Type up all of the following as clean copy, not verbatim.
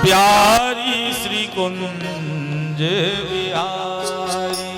प्यारी श्री कुंज बिहारी।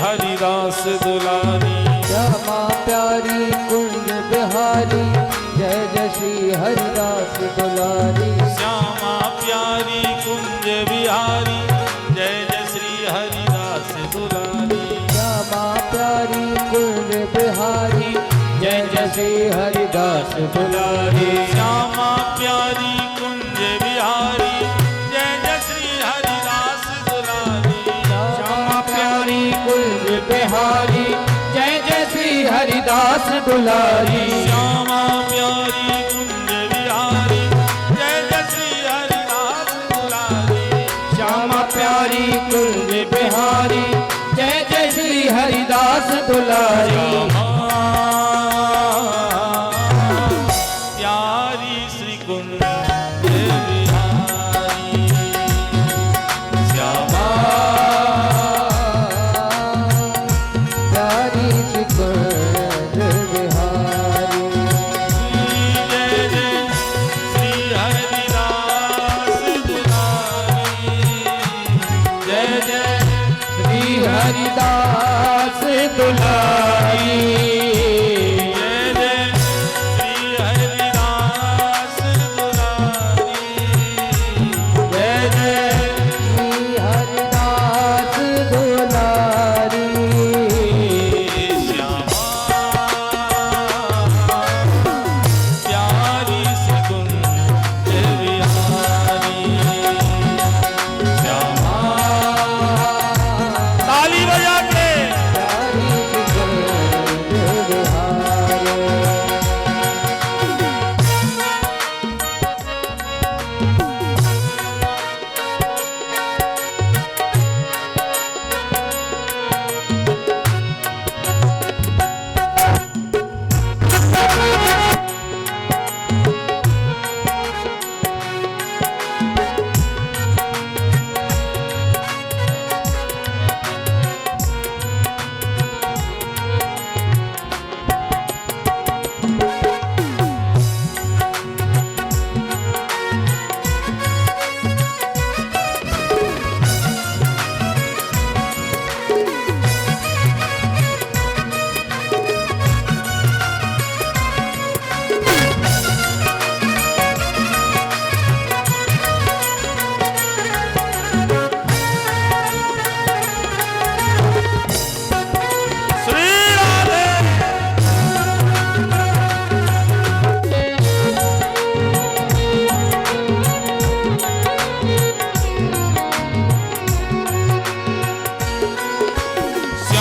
हरिदास दुलारी, श्यामा प्यारी कुंज बिहारी, जय जय श्री हरिदास दुलारी। श्यामा प्यारी कुंज बिहारी, जय जय श्री हरिदास दुलारी। श्यामा प्यारी कुंज बिहारी, जय जय श्री हरिदास दुलारी। श्यामा प्यारी कुंज बिहारी, जय जय श्री हरिदास दुलारी। श्यामा प्यारी कुंज बिहारी, जय जय श्री हरिदास दुलारी। श्यामा प्यारी कुंज बिहारी, जय जय श्री हरिदास दुलारी। श्यामा प्यारी कुंज बिहारी, जय जय श्री हरिदास दुलारी। प्यारी श्री कुंज बिहारी, श्यामा प्यारी श्री कुंज बिहारी। जय जय श्री हरिदास दुलारी। जय जय श्री हरिदास दुलारी।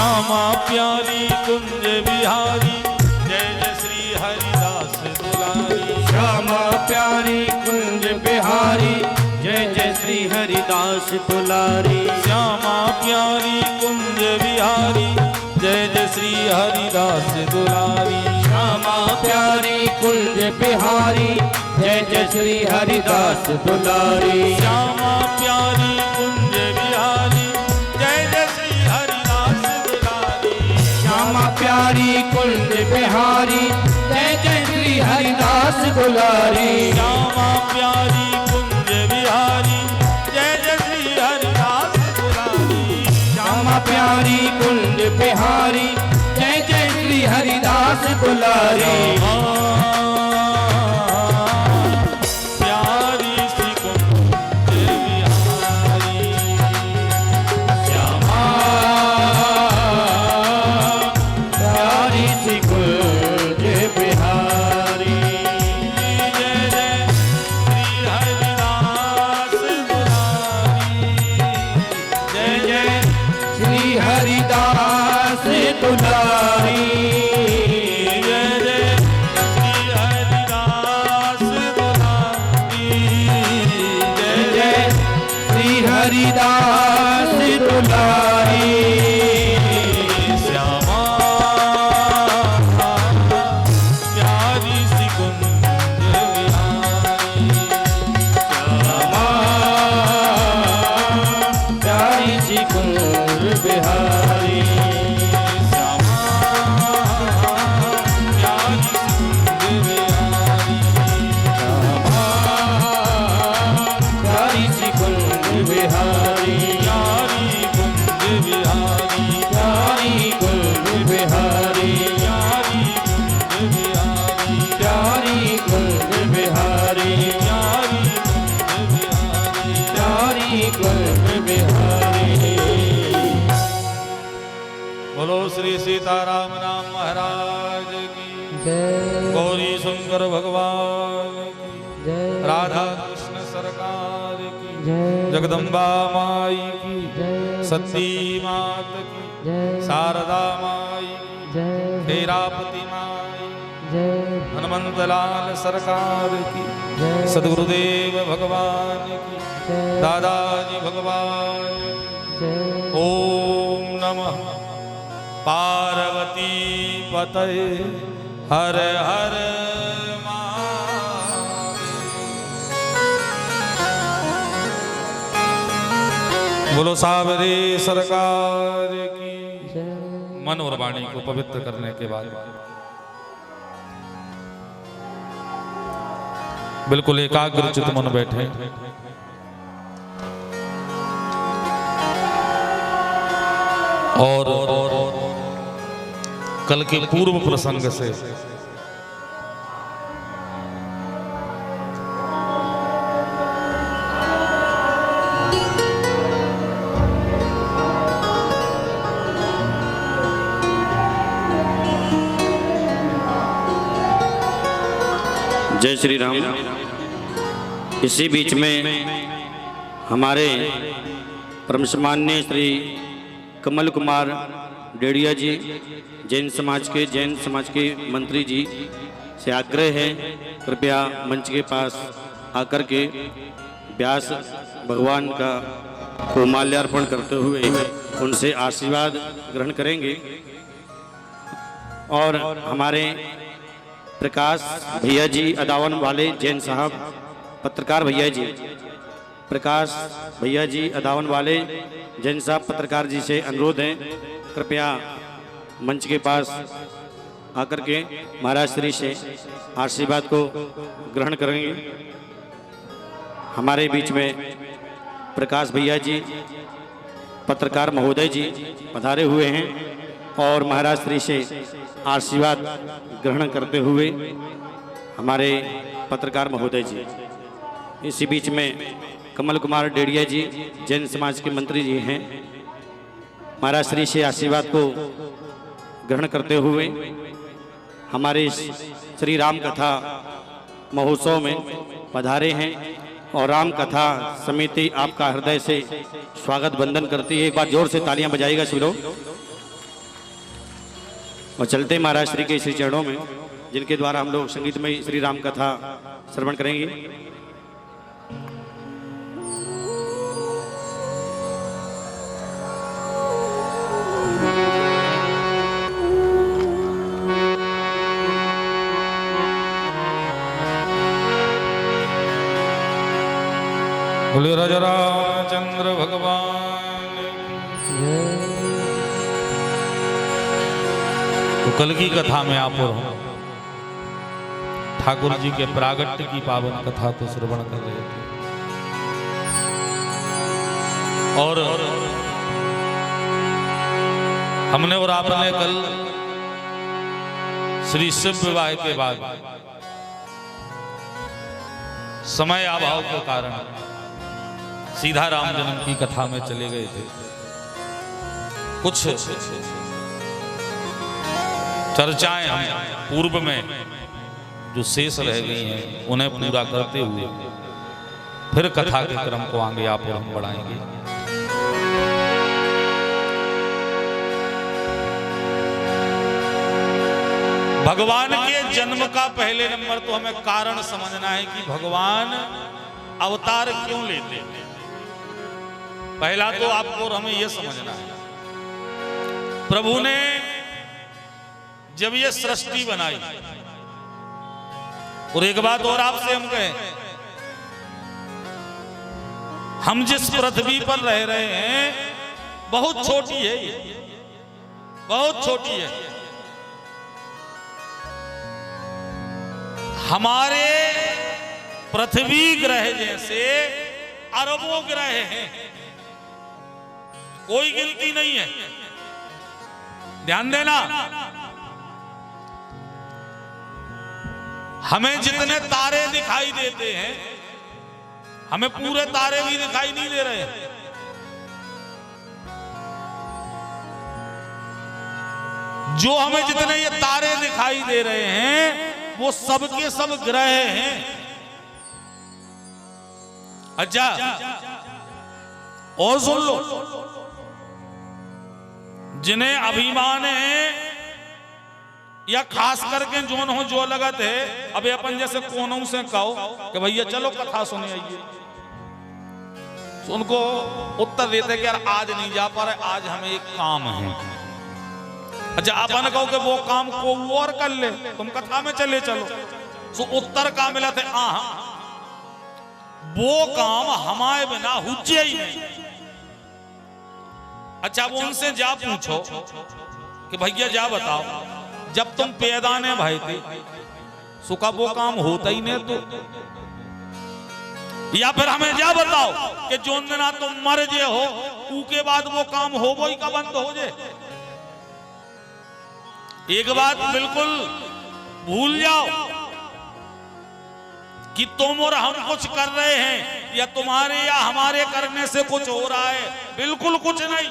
श्यामा प्यारी कुंज बिहारी जय जय श्री हरिदास दुलारी श्यामा प्यारी कुंज बिहारी जय जय श्री हरिदास दुलारी श्यामा प्यारी कुंज बिहारी जय जय श्री हरिदास दुलारी श्यामा प्यारी कुंज बिहारी जय जय श्री हरिदास दुलारी श्यामा प्यारी कुंज बिहारी जय जय श्री हरिदास दुलारी श्यामा प्यारी कुंज बिहारी जय जय श्री हरिदास दुलारी श्यामा प्यारी कुंज बिहारी जय जय श्री हरिदास दुलारी श्यामा प्यारी कुंज बिहारी जय जय श्री हरिदास दुलारी प्यारी श्री कुंज बिहारी श्यामा प्यारी सी कुंज बिहारी जय जय श्री हरिदास दुलारी जय जय श्री हरिदास दुलारी जय जय श्री हरिदास दुलारी जय जय श्री हरिदास दुलारी श्यामा प्यारी सी कुंज बिहारी श्यामा प्यारी सी कुंज बिहारी श्यामा प्यारी सी कुंज बिहारी प्यारी सी कुंज बिहारी प्यारी कुंज बिहारी प्यारी कुंज बिहारी प्यारी कुंज बिहारी प्यारी कुंज बिहारी बोलो श्री सीताराम राम महाराज की जय गौरी शंकर भगवान की जय राधा कृष्ण सरकार की जय जगदम्बा माई की जय सती मात की जय शारदा माई की जय हेरापति माई जय हनुमंत लाल सरकार की जय सदगुरुदेव भगवान की जय दादाजी भगवान की जय ओम नमः पार्वती पतये हर हर महादेव। बोलो सावरे सरकार की जय मन और वाणी को पवित्र करने के बाद बिल्कुल एकाग्र चित मन बैठे और कल के पूर्व प्रसंग से जय श्री राम। इसी बीच में हमारे परम सम्माननीय श्री कमल कुमार डेड़िया जी जैन समाज के मंत्री जी से आग्रह है, कृपया मंच के पास आकर के व्यास भगवान का को माल्यार्पण करते हुए उनसे आशीर्वाद ग्रहण करेंगे। और हमारे प्रकाश भैया जी अदावन वाले जैन साहब, पत्रकार भैया जी, प्रकाश भैया जी अदावन वाले जैन साहब पत्रकार जी से अनुरोध है, कृपया मंच के पास आकर के महाराज श्री से आशीर्वाद को ग्रहण करेंगे। हमारे बीच में प्रकाश भैया जी पत्रकार महोदय जी पधारे हुए हैं और महाराज श्री से आशीर्वाद ग्रहण करते हुए हमारे पत्रकार महोदय जी। इसी बीच में कमल कुमार डेड़िया जी जैन समाज के मंत्री जी हैं, महाराज श्री से आशीर्वाद को ग्रहण करते हुए हमारे श्री राम कथा महोत्सव में पधारे हैं और राम कथा समिति आपका हृदय से स्वागत वंदन करती है। एक बार जोर से तालियां बजाइएगा शिवरो। और चलते हैं महाराज श्री के श्री चरणों में, जिनके द्वारा हम लोग संगीतमय श्री राम कथा श्रवण करेंगे। बोले राजा रामचंद्र भगवान। तो कल की कथा में आप और हम ठाकुर जी के प्रागट्य की पावन कथा को श्रवण कर रहे थे, और हमने और आपने कल श्री शिव विवाह के बाद समय अभाव के कारण सीधा राम जन्म की कथा में चले गए थे। कुछ चर्चाएं हम पूर्व में जो शेष रह गई हैं उन्हें पूरा करते हुए फिर कथा के क्रम को आगे आप और हम बढ़ाएंगे। भगवान के जन्म का पहले नंबर तो हमें कारण समझना है कि भगवान अवतार क्यों लेते हैं। पहला तो आपको और हमें यह समझना है, प्रभु ने जब ये सृष्टि बनाई, और एक बात और आपसे हम कहें, हम जिस पृथ्वी पर रह रहे हैं बहुत छोटी है, ये बहुत छोटी है। हमारे पृथ्वी ग्रह जैसे अरबों ग्रह हैं, कोई गिनती नहीं है। ध्यान देना, हमें जितने तारे दिखाई देते हैं हमें पूरे तारे भी दिखाई नहीं दे रहे हैं। जो हमें जितने ये तारे दिखाई दे रहे हैं वो सब के सब ग्रह हैं। अच्छा, और सुन लो, जिन्हें अभिमान है या खास करके जोन हो जो लगत है, अबे अपन जैसे कोनों से कहो कि भैया चलो कथा सुने आइए, तो उनको उत्तर देते कि यार आज नहीं जा पा रहे, आज हमें एक काम है। अच्छा, अपन कहो कि वो काम को और कर ले, तुम कथा में चले चलो, तो उत्तर का मिला थे वो काम हमारे बिना हुज्जे ही नहीं। अच्छा, वो उनसे जा पूछो कि भैया जा बताओ, जब तुम पैदाने भाई थे सुखा वो काम होता ही नहीं तो, या फिर हमें जा बताओ कि जो ना तुम मर जे हो उसके बाद वो काम हो वो ही का बंद हो जाए। एक बात बिल्कुल भूल जाओ कि तुम और हम कुछ कर रहे हैं या तुम्हारे या हमारे करने से कुछ हो रहा है, बिल्कुल कुछ नहीं,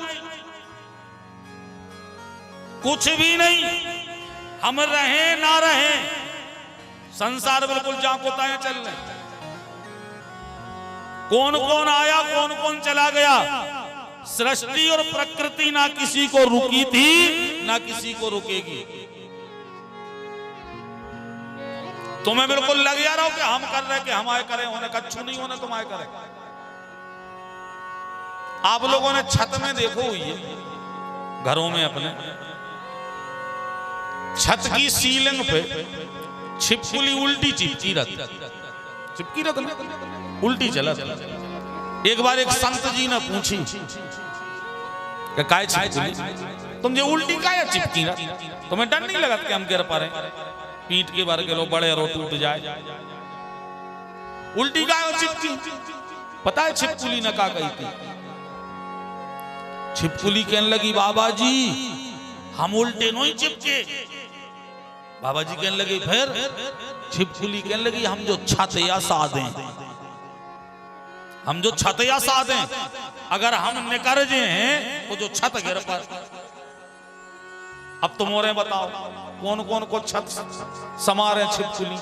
कुछ भी नहीं। हम रहे ना रहे, संसार बिल्कुल जाकोताएं चल रहे। कौन कौन आया कौन कौन चला गया, सृष्टि और प्रकृति ना किसी को रुकी थी ना किसी को रुकेगी। तुम्हें बिल्कुल लग जा रहा हो कि हम कर रहे कि हमारे करे होने, कच्छु नहीं होने तुम्हारे करे। आप लोगों ने छत में देखो हुई है घरों में, अपने छत की सीलिंग पे छिपकुली उल्टी चिपकी रहती, उल्टी चला। एक बार एक संत जी ने पूछी कि काय छिपकुली तुम जो उल्टी काय चिपकी रहा, तुम्हें डर नहीं लगा कि हम गिर पा रहे, पीठ के बार के लोग बड़े रो टूट जाए, उल्टी काय चिपकी? पता है छिपकुली ने क्या कही थी? छिपकुली कहने लगी बाबा जी हम उल्टे नहीं चिपके। बाबा जी कहने लगे फिर? छिपकुली कहने लगी हम जो छत या साधे, हम जो छत या साधे, अगर हम निकर जे हैं तो जो छत गिर पर। अब तुम और बताओ कौन कौन को छत समा रहे छिपकुली?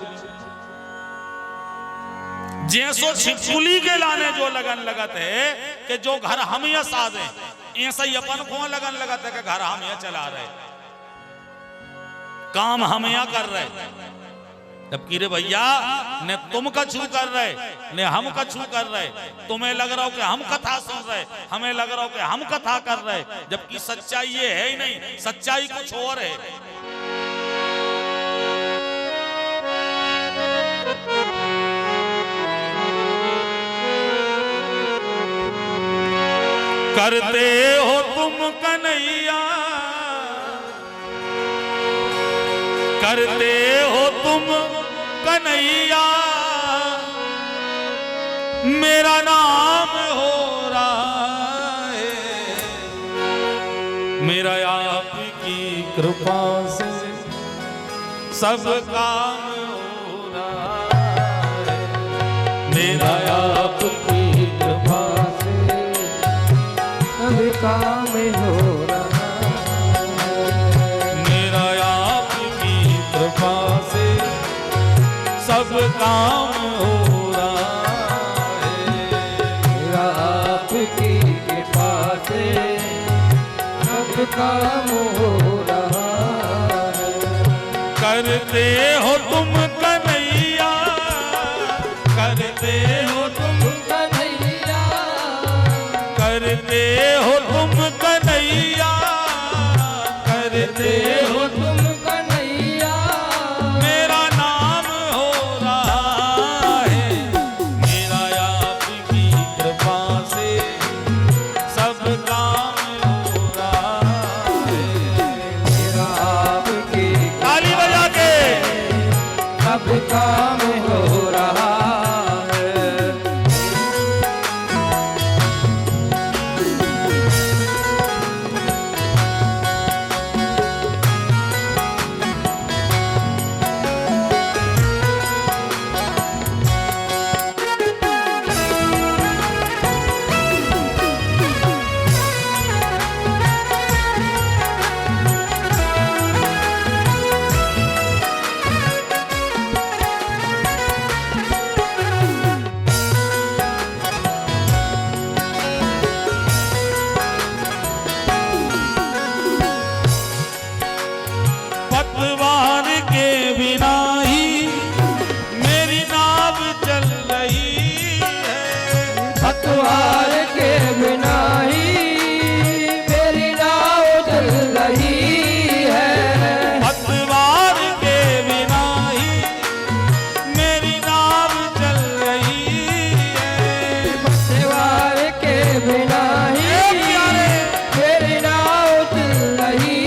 जैसो छिपकुली के लाने जो लगन लगत है कि जो घर हम या साधे, ऐसा ही अपन को लगन लगत है कि घर हम या चला रहे। काम हम यहाँ कर रहे, जबकि रे भैया ने तुम कछु कर रहे, ने हम कछु कर रहे। तुम्हें लग रहा हो कि हम कथा सुन रहे, हमें लग रहा हो कि हम कथा कर रहे, जबकि सच्चाई ये है ही नहीं, सच्चाई कुछ और है। करते हो तुम कन्हैया, करते हो तुम कन्हैया, मेरा नाम हो रहा है, मेरा आपकी कृपा से सब काम हो रहा है, मेरा आपकी कृपा से सब काम हो रहा है, मेरा आपकी कृपा से सब काम हो रहा है, मेरा आपकी कृपा से सब काम हो रहा है। करते हो तुम कन्हैया, करते हो तुम, कन्हैया, करते हो तुम कन्हैया, करते हो तुम कन्हैया, मेरा नाम हो रहा है, मेरा आपकी कृपा से सब काम हो रहा है। मेरा आपकी ताली बजा के सब काम हो रहा है। पतवार के बिना ही मेरी नाव चल रही है, पतवार के बिना ही मेरी नाव चल रही है, पतवार के बिना ही मेरी नाव चल रही है, पतवार के बिना ही मेरी नाव चल रही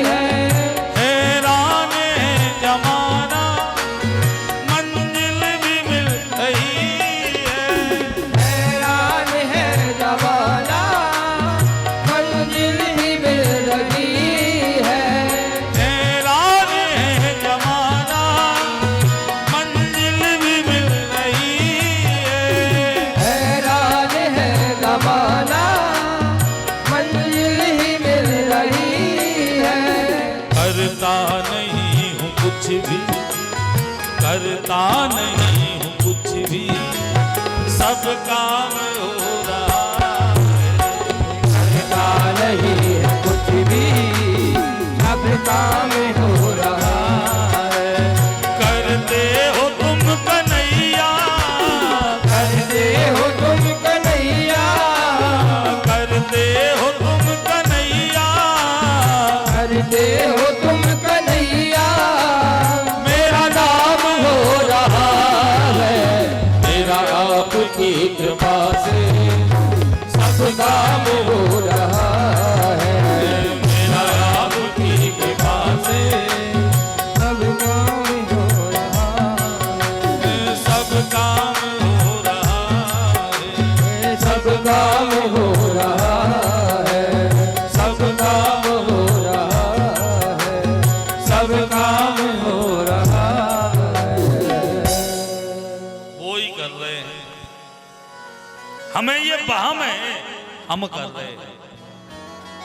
है। हैरान है जमाना मंजिल भी मिल रही है, हैरान है जमाना मंजिल ही मिल रही है, हैरान है जमाना मंजिल भी मिल रही है, हैरान है जमाना मंजिल ही मिल रही है। करता नहीं हूँ कुछ भी, करता नहीं हूँ कुछ भी, सब काम हो रहा है, करता नहीं है कुछ भी, सब काम हो रहा है। करते हो तुम कन्हैया, करते हो तुम कन्हैया, करते हो तुम कन्हैया, करते हो तुम कन्हैया, मेरा नाम हो रहा है, मेरा आपकी कृपा से सब काम हो रहा है, मेरा आपकी कृपा से सब काम हो रहा है, सब काम हो रहा है, सब काम हो रहा है, सब काम हो रहा है, सब काम हो रहा है। वो ही कर रहे हैं, हमें ये बहम है, हम कर रहे हैं,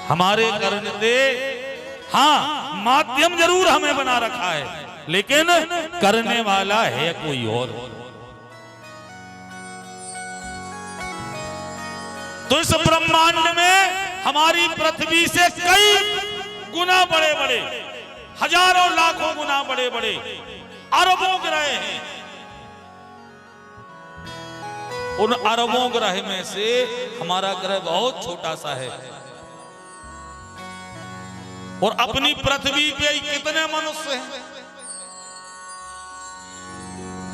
हमारे करते, हाँ माध्यम जरूर हमें बना रखा है, लेकिन करने वाला है कोई और। तो इस ब्रह्मांड में हमारी पृथ्वी से कई गुना बड़े बड़े हजारों लाखों गुना बड़े बड़े अरबों ग्रह हैं। उन अरबों ग्रह में से हमारा ग्रह बहुत छोटा सा है। और अपनी पृथ्वी पे कितने मनुष्य हैं?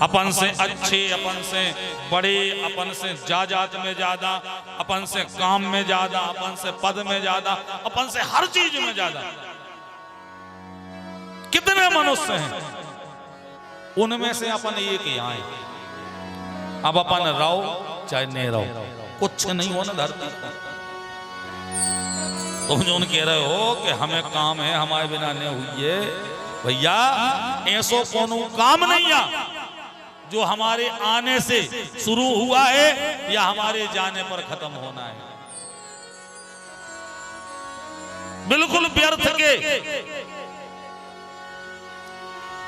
अपन से अच्छे, अपन से बड़े, अपन से जायदाद में ज्यादा, अपन से काम में ज्यादा, अपन से पद में ज्यादा, अपन से हर चीज में ज्यादा कितने मनुष्य हैं? उनमें से अपन एक यहाँ है। अब अपन रहो चाहे नहीं रहो, कुछ नहीं हो ना धरती पर। तुम जो कह रहे हो कि हमें काम है, हमारे बिना नहीं हुई है, भैया ऐसो कोनो काम नहीं है जो हमारे आने से शुरू हुआ है या हमारे जाने पर खत्म होना है। बिल्कुल व्यर्थ के,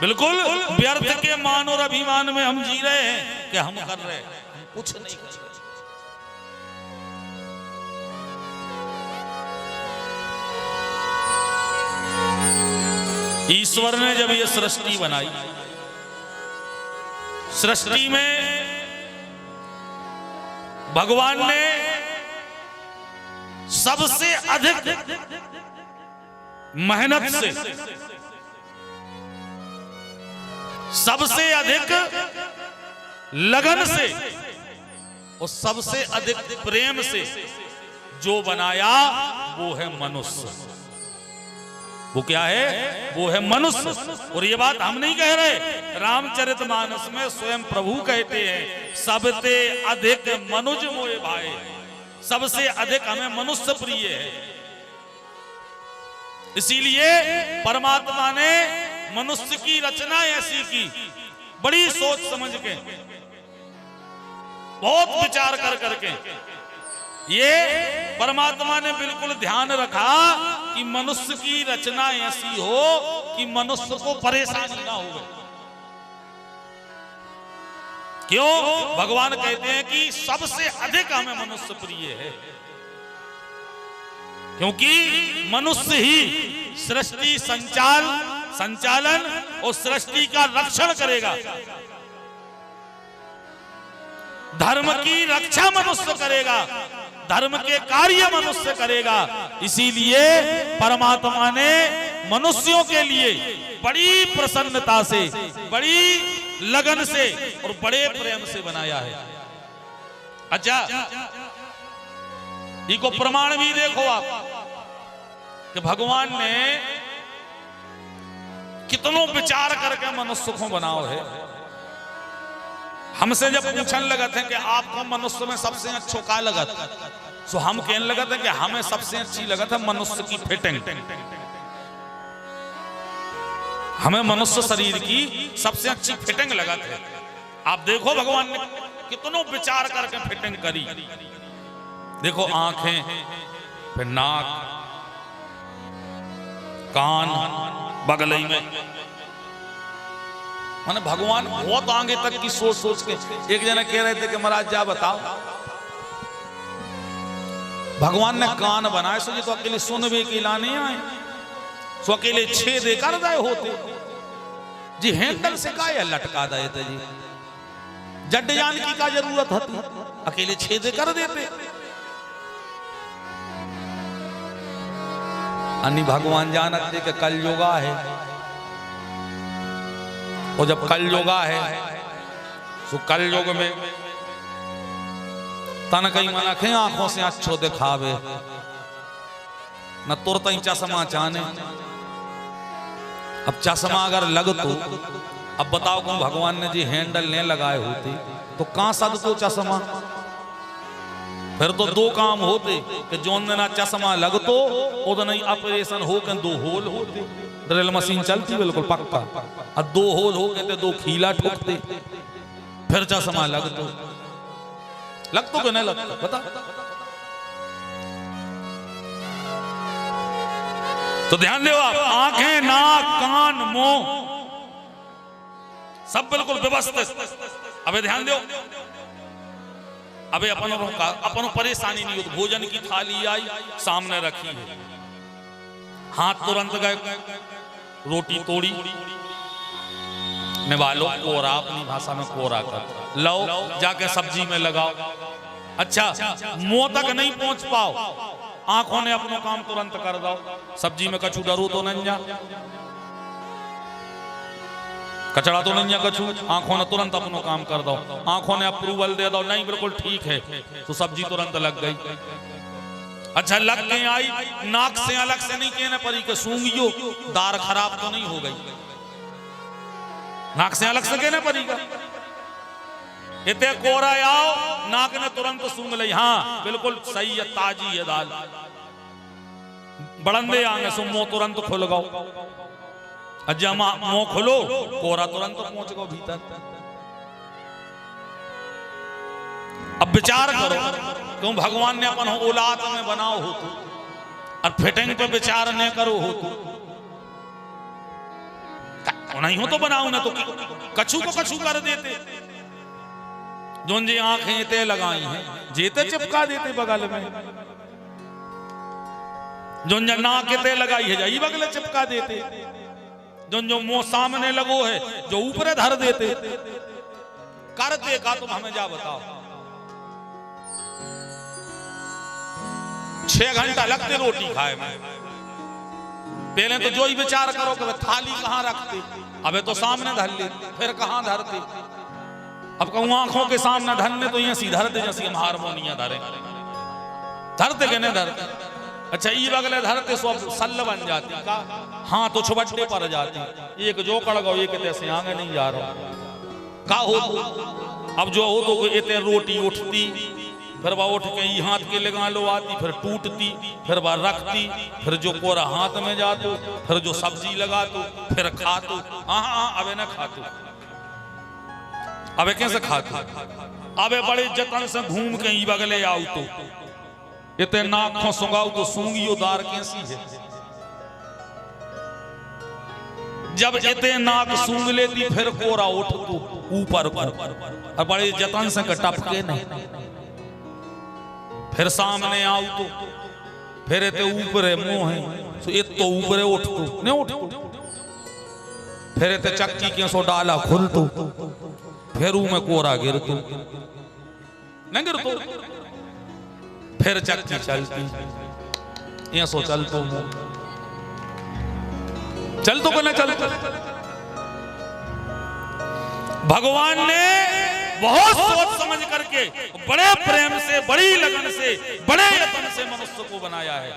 बिल्कुल व्यर्थ के मान और अभिमान में हम जी रहे हैं कि हम कर रहे हैं, हम कुछ नहीं कर रहे। ईश्वर ने जब ये सृष्टि बनाई, सृष्टि में भगवान ने सबसे अधिक मेहनत से, सबसे अधिक लगन से और सबसे अधिक प्रेम से जो बनाया वो है मनुष्य। वो क्या है? वो है मनुष्य। और ये बात हम नहीं कह रहे, रामचरितमानस में स्वयं प्रभु कहते हैं, सबसे अधिक मनुज मोए भाए, सबसे अधिक हमें मनुष्य प्रिय है। इसीलिए परमात्मा ने मनुष्य की रचना ऐसी की, बड़ी सोच समझ के, बहुत विचार कर करके ये परमात्मा ने बिल्कुल ध्यान रखा कि मनुष्य की रचना ऐसी हो कि मनुष्य को परेशानी ना हो। क्यों? भगवान कहते हैं कि सबसे अधिक हमें मनुष्य प्रिय है, क्योंकि मनुष्य ही सृष्टि संचालन और सृष्टि का रक्षण करेगा। धर्म की रक्षा मनुष्य करेगा, धर्म के कार्य मनुष्य करेगा। इसीलिए परमात्मा ने मनुष्यों के लिए बड़ी प्रसन्नता से, बड़ी लगन से और बड़े प्रेम से बनाया है। अच्छा, इको प्रमाण भी देखो आप कि भगवान ने कितनों विचार करके मनुष्य को बनाओ है। हमसे जब पूछने लगा थे कि आपको मनुष्य में सबसे अच्छो का लगा, तो हम कहने लगा था कि हमें सबसे अच्छी लगा था मनुष्य की फिटिंग। हमें मनुष्य शरीर की सबसे अच्छी फिटिंग लगा थे। आप देखो भगवान ने कितनों विचार करके फिटिंग करी। देखो आंखें, फिर नाक, कान, बगलई में, माने भगवान बहुत आगे तक की सोच सोच के। एक जना कह रहे थे कि महाराज जा बताओ, भगवान ने कान बनाए सो जी तो अकेले सुनवे के ला नहीं आए, सो अकेले छेद कर दे होते जी, हैंडल से का लटका दे थे जी, जड जान की का जरूरत होती, अकेले छेद कर देते। अन्य भगवान जानते कि कल युगा है, और जब कल युगा है तो कल युग में तन कई मना खे आंखों से अच्छो दिखावे न तुरंत ही चश्मा चाहने। अब चश्मा अगर लग तो अब बताओ कौन भगवान ने जी हैंडल नहीं लगाए होते तो कहां सद तो चश्मा, फिर तो दो काम होते कि जोन ना चश्मा लगतो उधर नहीं ऑपरेशन हो के दो होल होते, ड्रिल मशीन चलती बिल्कुल पक्का, और दो होल हो गए थे, दो खीला ठोकते, फिर चश्मा लगतो कि नहीं लगता बता। तो ध्यान दो आप, आंखें, नाक, कान, मुंह सब बिल्कुल व्यवस्थित। अबे ध्यान दो, अबे अपन परेशानी नहीं हो, तो भोजन की थाली आई सामने रखी है, हाथ तुरंत गए, रोटी तोड़ी निवालो, कोरा, अपनी भाषा में कोरा कर लो, जाके सब्जी में लगाओ। अच्छा मुंह तक नहीं पहुंच पाओ, आंखों ने अपनो काम तुरंत कर दो। सब्जी में कछु डरू तो नहीं जा, कचड़ा तो नहीं है कछु, आंखों ने तुरंत अपनो काम कर दो, आंखों ने अप्रूवल दे दो, नहीं बिल्कुल ठीक है, तो सब्जी तुरंत लग गई। अच्छा लग के आई, नाक से अलग से नहीं कहने पड़ी कि सूंघियो दार खराब तो नहीं हो गई, नाक से अलग से कहने पड़ेगा। इतने कोरा आओ, नाक ने तुरंत सूंघ ली, हाँ बिल्कुल सही है, ताजी है दाल। बड़ंदे आगे सो मुंह तुरंत खुल गो, अजय मुंह खुलो, कोरा तुरंत पहुंच गो भीतर। अब विचार करो, क्यों भगवान ने अपन औलाद में बनाओ हो तो, और फिटिंग पे विचार न करो हो तो, नहीं हो तो बनाओ ना, तो कछु को कछु कर देते। जोन जी आंखें ते लगाई हैं, जेते चिपका देते बगल में, जोन जो नाक ते लगाई है जाई बगल चिपका देते, जोन जो मुंह सामने लगो है जो ऊपर धर देते। करते का तुम हमें जा बताओ, 6 घंटा लगते रोटी खाए में। पहले तो जो ही विचार करो कि थाली कहां रखते, अबे तो सामने धर ले, फिर कहां धरते। अब कहूं आंखों के सामने धरने तो यहाँ सीधा धरते, जैसे हम हारमोनिया धरे, धरते के नहीं धरते। अच्छा ये बगले धरते सो सल्ल बन जाती का, हाँ तो छुबट्टे पर जाती, एक जो कड़ गो एक ऐसे आगे नहीं जा रहा का हो तो। अब जो हो तो इतने रोटी उठती, फिर वह उठ के हाथ के लगा लो आती, फिर टूटती, फिर वह रखती, फिर जो कोरा हाथ में जातो, फिर जो सब्जी लगा तो, फिर खातो। हाँ अबे न खातो, अबे कैसे खातो, अबे बड़े जतन से घूम के ही बगले आओ तो, इतने नाखों सुंगाओ तो सूंगियो दार कैसी है। जब इतने नाक सूंघ लेती, फिर कोरा उठ तो ऊपर और बड़े जतन से टपके नहीं, फिर सामने आओ तो, फिर इतने ऊपर मुंह है तो इत तो ऊपर उठ तो नहीं उठ तो, फिर इतने चक्की के सो डाला खुल तो, फिर में कोरा गिर तो नहीं गिर तो, फिर चक्की चलती, ये सो चल तो कहना चल तो। भगवान ने बहुत सोच समझ करके, बड़े प्रेम से, बड़ी लगन से, बड़े यत्न से मनुष्य को बनाया है,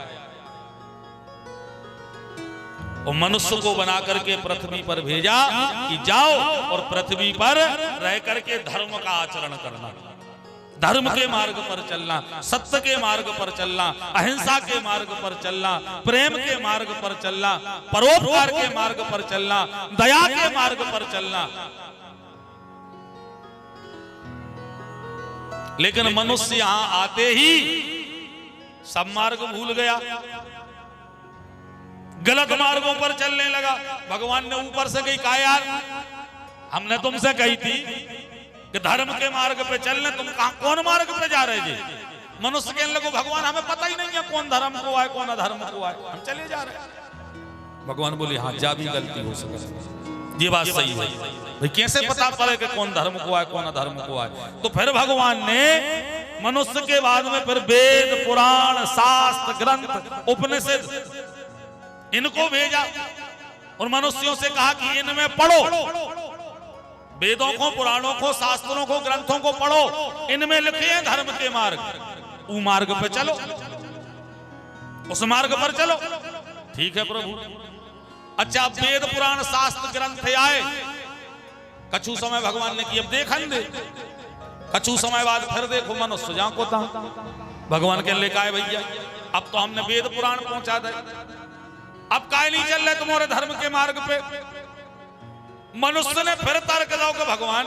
और मनुष्य को बना करके पृथ्वी पर भेजा कि जाओ और पृथ्वी पर रह करके धर्म का आचरण करना, धर्म के मार्ग पर चलना, सत्य के मार्ग पर चलना, अहिंसा के मार्ग पर चलना, प्रेम के मार्ग पर चलना, परोपकार के मार्ग पर चलना, दया के मार्ग पर चलना। लेकिन मनुष्य यहां आते ही सब मार्ग भूल गया, गलत मार्गों पर चलने लगा। भगवान ने ऊपर से कही, कहा यार हमने तुमसे कही थी कि धर्म के मार्ग पे चलने, तुम कौन मार्ग पे जा रहे थे। मनुष्य कहने लगे भगवान हमें पता ही नहीं है कौन धर्म को आए कौन अधर्म को आए, हम चले जा रहे हैं। भगवान बोले हाँ जा भी गलती हो सके, ये बात सही है भाई, कैसे पता पड़े कि कौन धर्म को आए कौन अधर्म को आए। तो फिर भगवान ने मनुष्य के बाद में फिर वेद पुराण शास्त्र ग्रंथ उपनिषद इनको भेजा और मनुष्यों से कहा कि इनमें पढ़ो, वेदों को पुराणों को शास्त्रों को ग्रंथों को पढ़ो, इनमें लिखे हैं धर्म के मार्ग, वो मार्ग पे चलो, उस मार्ग पर चलो। ठीक है प्रभु। अच्छा वेद पुराण शास्त्र ग्रंथ आए, कछु समय भगवान ने की अब देखन दे, कछु समय बाद फिर देखो मनुष्य जहां को था। भगवान के लेकर आए भैया अब तो हमने वेद पुराण पहुंचा दे, अब काहे नहीं चल रहे तुम्हारे धर्म के मार्ग पे। मनुष्य ने फिर तर्क दो कि भगवान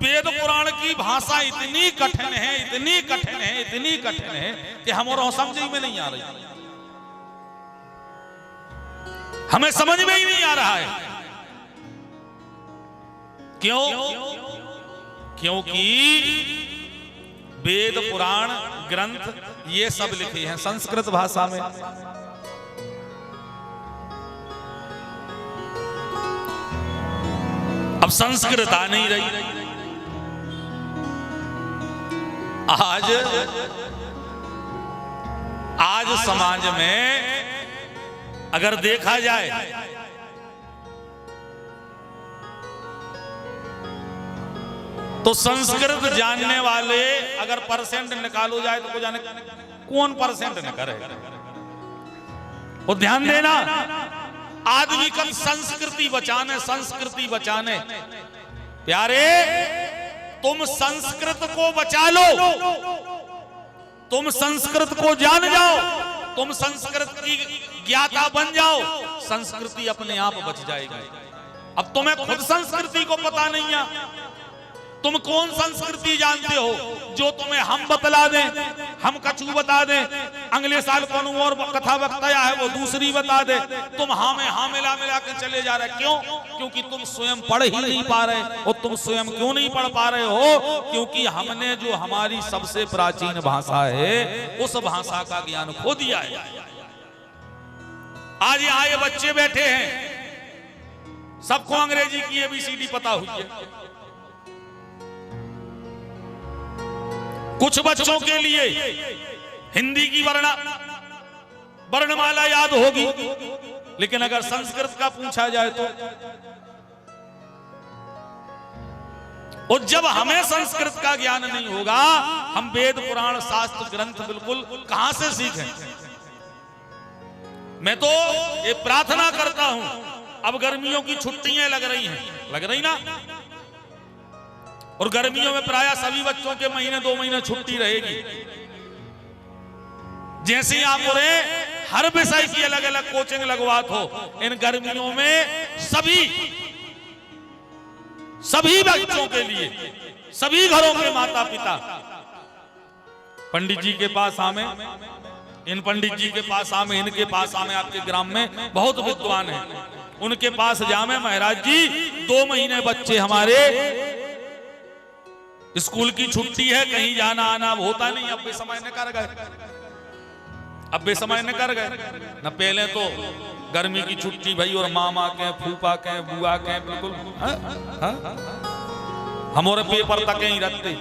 वेद पुराण की भाषा इतनी कठिन है, इतनी कठिन है, इतनी कठिन है कि हमारे समझ में नहीं आ रही, हमें समझ में ही नहीं आ रहा है। क्यों? क्योंकि वेद पुराण ग्रंथ ये सब लिखे हैं संस्कृत भाषा में। अब संस्कृत आ नहीं रही। आज समाज में अगर देखा जाए तो संस्कृत जानने वाले अगर परसेंट निकालो जाए तो जाने कौन परसेंट न करे। और ध्यान देना, आदमी का संस्कृति बचाने प्यारे, तुम संस्कृत को बचा लो, तुम संस्कृत को जान जाओ, तुम संस्कृत की ज्ञाता बन जाओ, संस्कृति अपने आप बच जाएगी। अब तुम्हें खुद संस्कृति को पता नहीं है, तुम कौन संस्कृति जानते हो जो तुम्हें हम बतला दें, हम कछु बता दें, अगले साल कौन और कथा बताया है वो दूसरी बता दे, तुम हाँ में हाँ मिला के चले जा रहे। क्यों? क्योंकि तुम स्वयं पढ़ ही नहीं पा रहे। और तुम स्वयं क्यों नहीं पढ़ पा रहे हो? क्योंकि हमने जो हमारी सबसे प्राचीन भाषा है उस भाषा का ज्ञान खो दिया है। आज यहाँ ये बच्चे बैठे हैं, सबको अंग्रेजी की ABCD पता हुई है। कुछ बच्चों के लिए हिंदी की वर्णमाला याद होगी, लेकिन अगर संस्कृत का पूछा जाए तो। और जब हमें संस्कृत का ज्ञान नहीं होगा, हम वेद पुराण शास्त्र ग्रंथ बिल्कुल कहां से सीखें? मैं तो ये प्रार्थना करता हूं, अब गर्मियों की छुट्टियां लग रही ना, और गर्मियों में प्रायः सभी बच्चों के महीने 2 महीने छुट्टी रहेगी। जैसे ही आप हर विषय की अलग अलग कोचिंग लगवात हो, इन गर्मियों में सभी बच्चों के लिए, सभी घरों के माता पिता पंडित जी के पास आवे, इन पंडित जी के पास आवे, इनके पास आवे। आपके ग्राम में बहुत विद्वान हैं, उनके पास जावे, महाराज जी 2 महीने बच्चे हमारे स्कूल की छुट्टी है, कहीं जाना आना होता नहीं। अब बेसमय न कर गए, न पहले तो गर्मी की छुट्टी भाई, और मामा के, फूफा के, बुआ के, बिल्कुल हमारे पेपर तक ही रखते।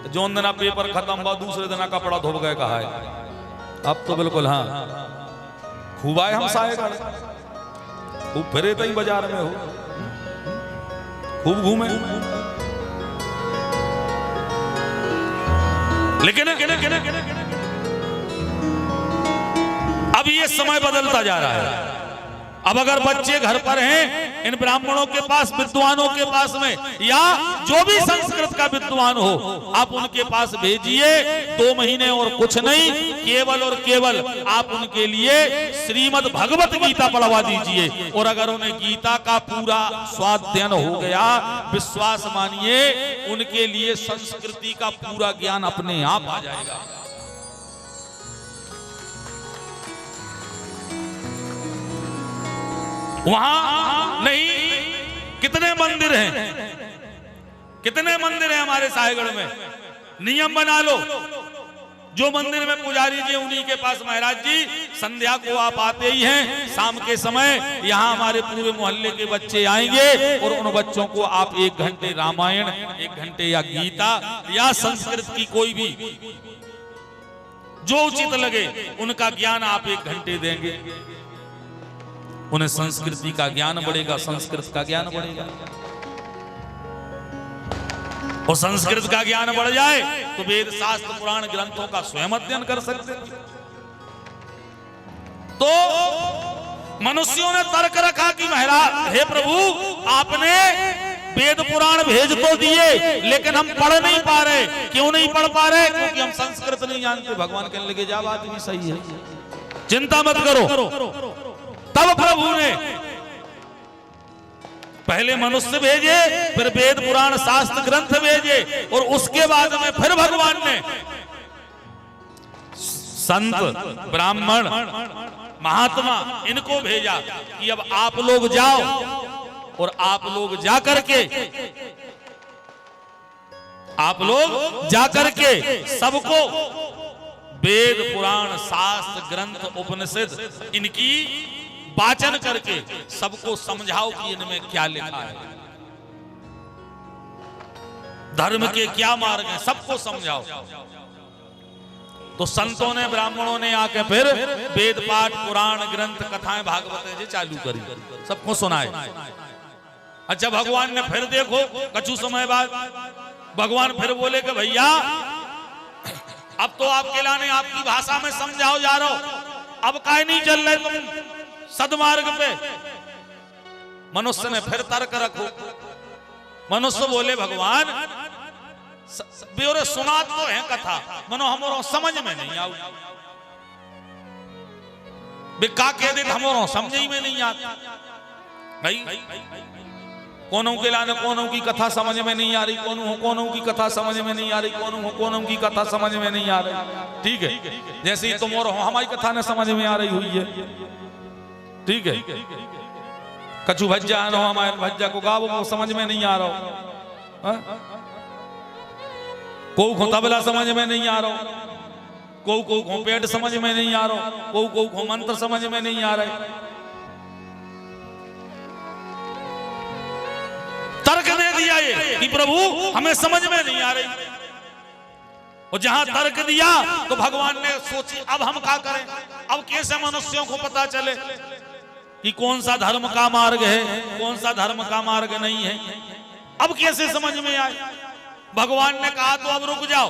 जो दिन पेपर खत्म हुआ दूसरे दिन कपड़ा धोब गए कहा है। अब तो बिल्कुल हाँ खूब आए हम साए, खूब फिरे तई बाजार में हो, खूब घूमे। लेकिन अब ये समय बदलता जा रहा है। अब अगर बच्चे घर पर हैं, इन ब्राह्मणों के पास, विद्वानों के पास में, या जो भी संस्कृत का विद्वान हो, आप उनके पास भेजिए। 2 महीने और कुछ नहीं, केवल और केवल आप उनके लिए श्रीमद् भगवत गीता पढ़वा दीजिए। और अगर उन्हें गीता का पूरा स्वाध्ययन हो गया, विश्वास मानिए उनके लिए संस्कृति का पूरा ज्ञान अपने आप आ जाएगा। वहां नहीं, कितने मंदिर हैं हमारे साहेगढ़ में। नियम बना लो, जो मंदिर में पुजारी जी उन्हीं के पास, महाराज जी संध्या को आप आते ही हैं, शाम के समय यहाँ हमारे पूरे मोहल्ले के बच्चे आएंगे और उन बच्चों को आप 1 घंटे रामायण, 1 घंटे या गीता या संस्कृत की कोई भी जो उचित लगे उनका ज्ञान आप 1 घंटे देंगे। उन्हें संस्कृति का ज्ञान बढ़ेगा, संस्कृत का ज्ञान बढ़ेगा। और संस्कृत का ज्ञान बढ़ जाए तो वेद शास्त्र पुराण ग्रंथों का स्वयं अध्ययन कर सकते। तो मनुष्यों ने तर्क रखा कि महाराज, हे प्रभु, आपने वेद पुराण भेज तो दिए, लेकिन हम पढ़ नहीं पा रहे। क्यों नहीं पढ़ पा रहे? क्योंकि हम संस्कृत नहीं जानते। भगवान कहने लगे, जा बात भी सही है, चिंता मत करो। तब प्रभु ने पहले मनुष्य भेजे, फिर वेद पुराण शास्त्र ग्रंथ भेजे, और उसके बाद में फिर भगवान ने संत, ब्राह्मण, महात्मा इनको भेजा कि अब आप लोग जाओ और आप लोग जाकर के सबको वेद पुराण शास्त्र ग्रंथ उपनिषद इनकी वाचन करके सबको समझाओ कि इनमें क्या लिखा है। धर्म के क्या मार्ग हैं, सबको समझाओ। तो संतों ने, ब्राह्मणों ने आके फिर वेद पाठ, पुराण ग्रंथ, कथाएं, भागवतें जी चालू करी, सबको सुनाए। अच्छा, भगवान ने फिर देखो कछु समय बाद भगवान फिर बोले कि भैया अब तो आपके लाने आपकी भाषा में समझाओ जा रहा हो, अब काहे नहीं चल रहे तुम सदमार्ग पे। मनुष्य ने फिर तर्क रखो। मनुष्य बोले भगवान ब्योरे सुना तो है कथा, मनो हमारो समझ में नहीं आऊ, का कह दे हमारो समझ ही में नहीं आता। भाई कोनों के लाने कोनों की कथा समझ में नहीं आ रही, कोनों की कथा समझ में नहीं आ रही, कोनों की कथा समझ में नहीं आ रही। ठीक है, जैसे ही तुम और हमारी कथा ने समझ में आ रही हुई है। ठीक है, कछु भज्जा आनो हमारे भज्जा को गावो वो समझ में नहीं आ रहा, को तबला समझ में नहीं आ रहा, को पेट समझ में नहीं आ रहा, को मंत्र समझ में नहीं आ रहे। तर्क दे दिया ये कि प्रभु हमें समझ में नहीं आ रही। और जहां तर्क दिया तो भगवान ने सोची अब हम क्या करें, अब कैसे मनुष्यों को पता चले कि कौन सा धर्म का मार्ग है, कौन सा धर्म का मार्ग नहीं है, अब कैसे समझ में आए। भगवान ने कहा तो अब रुक जाओ,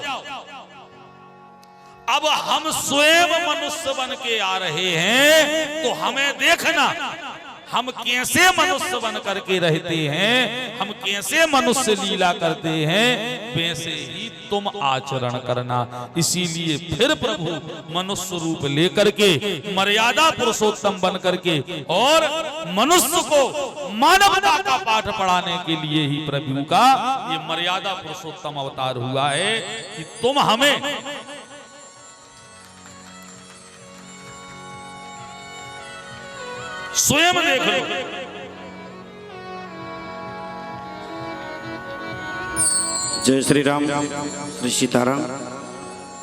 अब हम स्वयं मनुष्य बन के आ रहे हैं, तो हमें देखना हम कैसे मनुष्य बन करके रहते हैं, हम कैसे मनुष्य लीला करते हैं, वैसे ही तुम आचरण करना। इसीलिए फिर प्रभु मनुष्य रूप लेकर के मर्यादा पुरुषोत्तम बन करके और मनुष्य को मानवता का पाठ पढ़ाने के लिए ही प्रभु का ये मर्यादा पुरुषोत्तम अवतार हुआ है कि तुम हमें स्वयं देख लो। जय श्री राम, श्री सीताराम।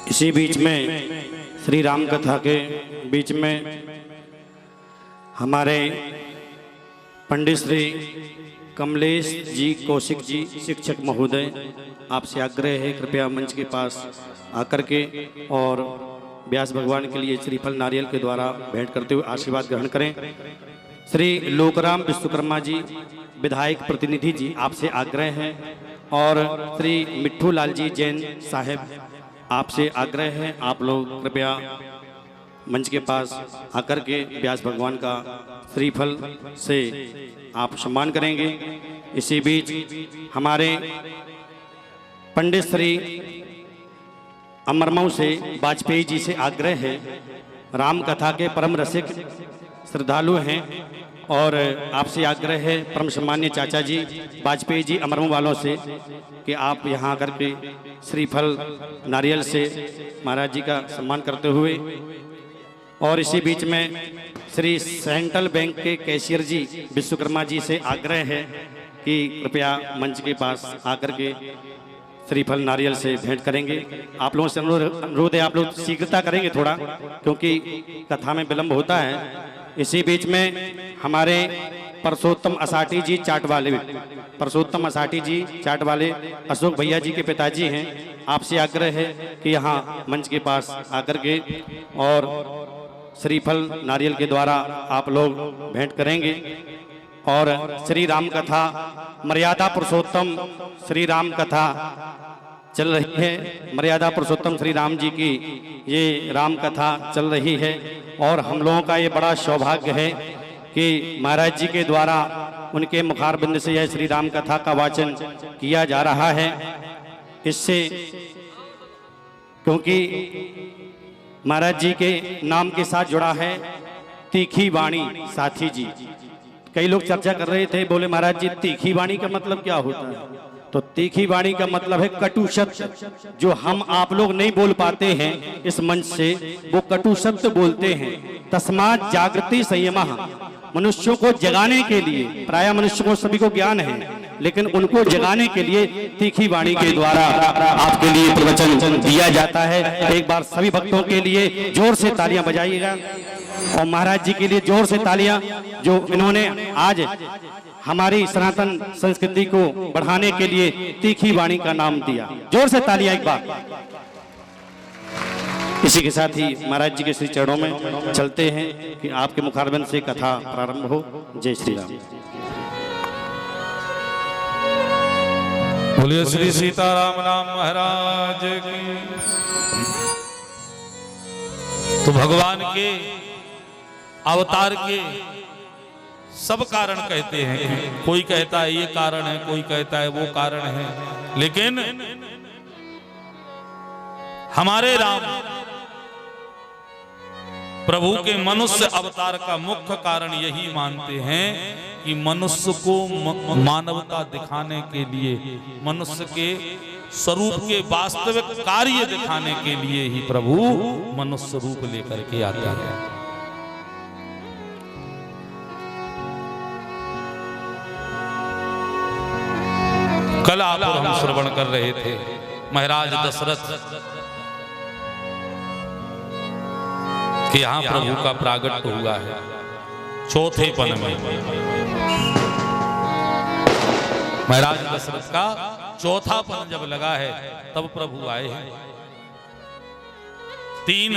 इसी बीच में श्री राम कथा के बीच में हमारे पंडित श्री कमलेश जी कौशिक जी शिक्षक महोदय, आपसे आग्रह है कृपया मंच के पास आकर के और व्यास भगवान के लिए श्रीफल नारियल के द्वारा भेंट करते हुए आशीर्वाद ग्रहण करें। श्री लोकराम विश्वकर्मा जी विधायक प्रतिनिधि जी, आपसे आग्रह है, और श्री मिट्ठू लाल जी जैन साहब, आपसे आग्रह है आप लोग कृपया मंच के पास आकर के व्यास भगवान का श्रीफल से आप सम्मान करेंगे। इसी बीच हमारे पंडित श्री अमरमऊ से वाजपेयी जी से आग्रह है, राम कथा के परम रसिक श्रद्धालु हैं, और आपसे आग्रह है परम सम्मान्य चाचा जी वाजपेयी जी अमरमऊ वालों से कि आप यहाँ आकर के श्रीफल नारियल से महाराज जी का सम्मान करते हुए। और इसी बीच में श्री सेंट्रल बैंक के कैशियर जी विश्वकर्मा जी से आग्रह है कि कृपया मंच के पास आकर के श्रीफल नारियल से भेंट करेंगे। आप लोगों से अनुरोध है, आप लोग शीघ्रता करेंगे थोड़ा, क्योंकि कथा में विलंब होता है। इसी बीच में हमारे परसोत्तम असाटी जी चाट वाले, परसोत्तम असाटी जी चाट वाले अशोक भैया जी के पिताजी हैं, आपसे आग्रह है कि यहाँ मंच के पास आकर के और श्रीफल नारियल के द्वारा आप लोग भेंट करेंगे। और श्री राम कथा मर्यादा पुरुषोत्तम श्री राम कथा चल रही है, मर्यादा पुरुषोत्तम श्री राम जी की ये राम कथा चल रही है, और हम लोगों का ये बड़ा सौभाग्य है कि महाराज जी के द्वारा उनके मुखारबिंद से यह श्री राम कथा का वाचन किया जा रहा है। इससे क्योंकि महाराज जी के नाम के साथ जुड़ा है तीखी वाणी साथी जी। कई लोग चर्चा कर रहे थे, बोले महाराज जी तीखी वाणी का मतलब क्या होता है? तो तीखी वाणी का मतलब है कटु सत्य, जो हम आप लोग नहीं बोल पाते हैं इस मंच से, वो कटु सत्य बोलते हैं। तस्मात् जागृति संयमः, मनुष्यों को जगाने के लिए, प्राय मनुष्य को सभी को ज्ञान है लेकिन उनको जगाने के लिए तीखी वाणी के द्वारा आपके लिए प्रवचन दिया जाता है। एक बार सभी भक्तों के लिए जोर से तालियां बजाइएगा और महाराज जी के लिए जोर से तालियां, जो इन्होंने आज हमारी सनातन संस्कृति को बढ़ाने के लिए तीखी वाणी का नाम दिया। जोर से तालियां एक बार। इसी के साथ ही महाराज जी के श्री चरणों में चलते हैं कि आपके मुखारबिंद से कथा प्रारंभ हो। जय श्री राम। बोलिए श्री सीताराम राम महाराज की। तो भगवान के अवतार के सब कारण कहते हैं। कोई कहता है ये कारण है, कोई कहता है वो कारण है, लेकिन हमारे राम प्रभु के मनुष्य अवतार का मुख्य कारण यही मानते हैं कि मनुष्य को मानवता दिखाने के लिए, मनुष्य के स्वरूप के वास्तविक कार्य दिखाने के लिए ही प्रभु मनुष्य रूप लेकर के आते हैं। कल आप हम श्रवण कर रहे थे महाराज दशरथ कि यहां प्रभु का प्रागट्य हुआ है चौथे पन में। महाराज दशरथ का चौथा पन जब लगा है तब प्रभु आए हैं। 3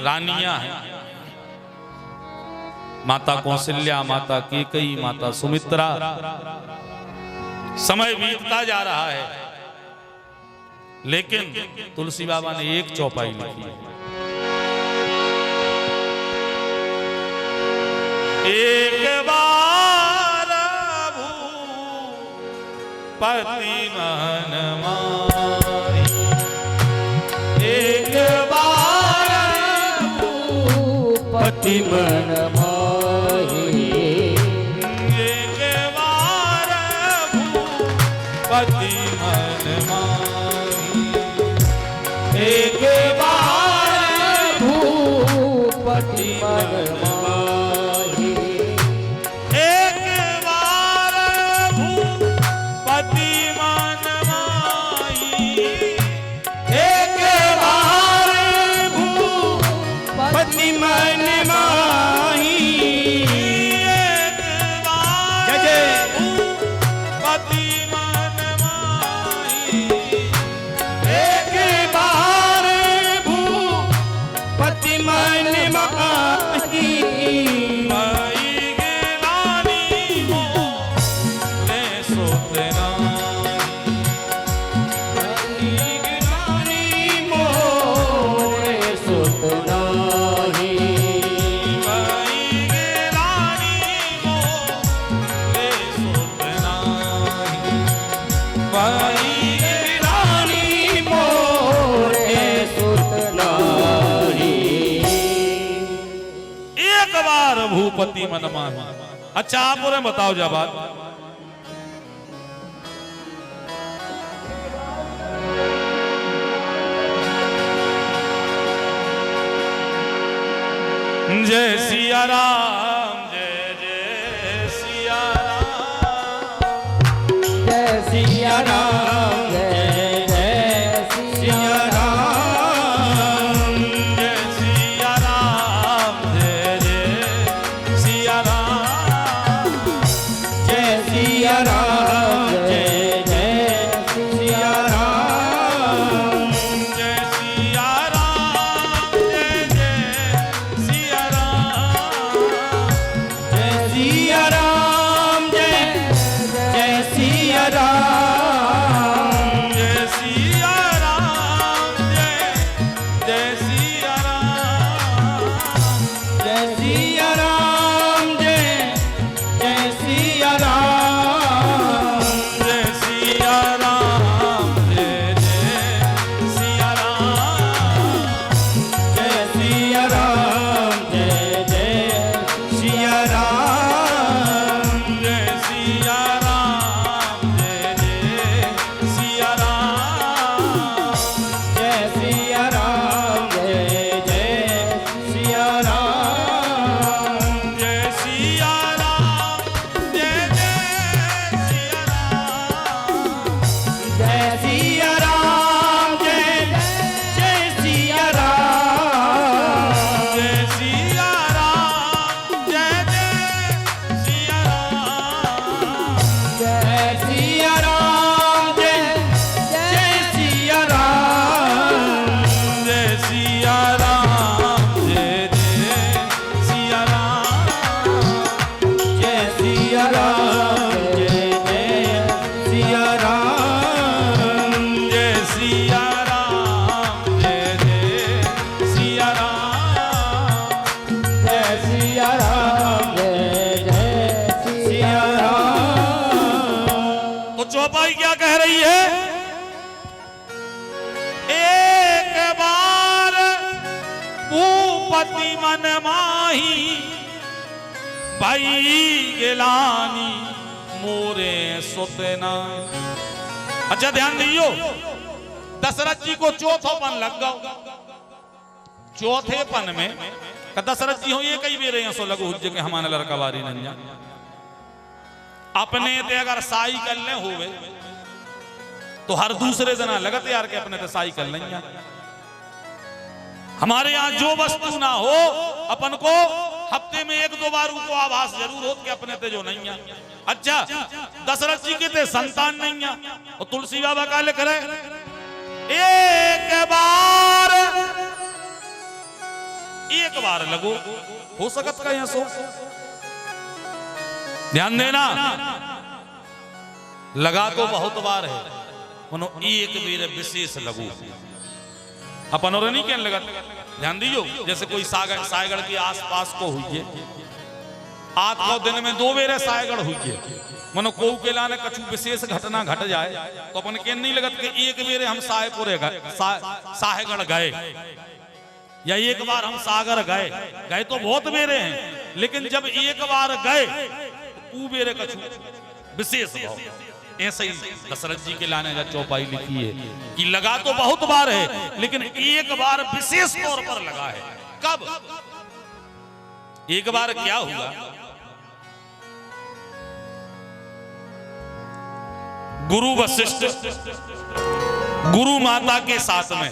रानियां हैं, माता कौशल्या, माता कैकेयी, माता सुमित्रा। समय बीतता जा रहा है, लेकिन तुलसी बाबा ने एक चौपाई लिखी है। एक बार भूपति मन माही, एक बार भूपति मन माही, एक बार भूपति मन माही, एक बार भूपति मन माही, भूपति मन माही। अच्छा आप उन्हें बताओ जब बात। जय सिया राम, जय जय सिया राम, जय सिया राम, जय जय सिया राम, जय सिया राम, जय जय सिया राम, जय सिया राम, जय जय सिया राम, जय सिया राम, जय जय सिया राम, जय सिया राम, जय जय सिया राम, जय सिया राम, जय जय सिया राम, जय सिया राम, जय जय सिया राम, जय सिया राम, जय जय सिया राम, जय सिया राम, जय जय सिया राम, चौपाई क्या कह रही है? एक बार भूपति मन माही भाई गिलानी मोरे सुतना। अच्छा ध्यान दियो, दशरथ जी को चौथोपन लग गया। चौथेपन में दशरथ जी हो ये कई बेरे सो लगो हुज्जे के हमारे लड़का बारी नहीं अपने ते अगर साई कर ले होवे तो हर दूसरे जना लगत यार के अपने ते साई कर लेंगे। हमारे यहाँ जो वस्तु ना हो अपन को हफ्ते में 1-2 बार उनको आभास जरूर हो कि अपने ते जो नहीं है। अच्छा दशरथ जी के ते संतान नहीं है और तुलसी बाबा का लिख रहे एक बार लगो हो सकत का यहाँ सो। ध्यान देना, लगा तो बहुत बार है मनो एक बेर विशेष लगो अपन और नहीं कहने लगा। ध्यान दीजियो, जैसे कोई सायगढ़ के आसपास को हुई है 8 दिन में 2 बेरे सायगढ़ हुई है मनो को के लाने कछु विशेष घटना घट जाए तो अपन के नहीं लगत कि एक बेरे हम सायगढ़ गए या एक बार हम सागर गए तो बहुत बेरे हैं, लेकिन जब एक बार गए तो बेरे कछु विशेष भाव। ऐसे ही दशरथ जी के लाने का चौपाई लिखी है कि लगा तो बहुत बार है लेकिन एक बार विशेष तौर पर लगा है। कब? एक बार क्या हुआ, गुरु वशिष्ठ गुरु माता के साथ में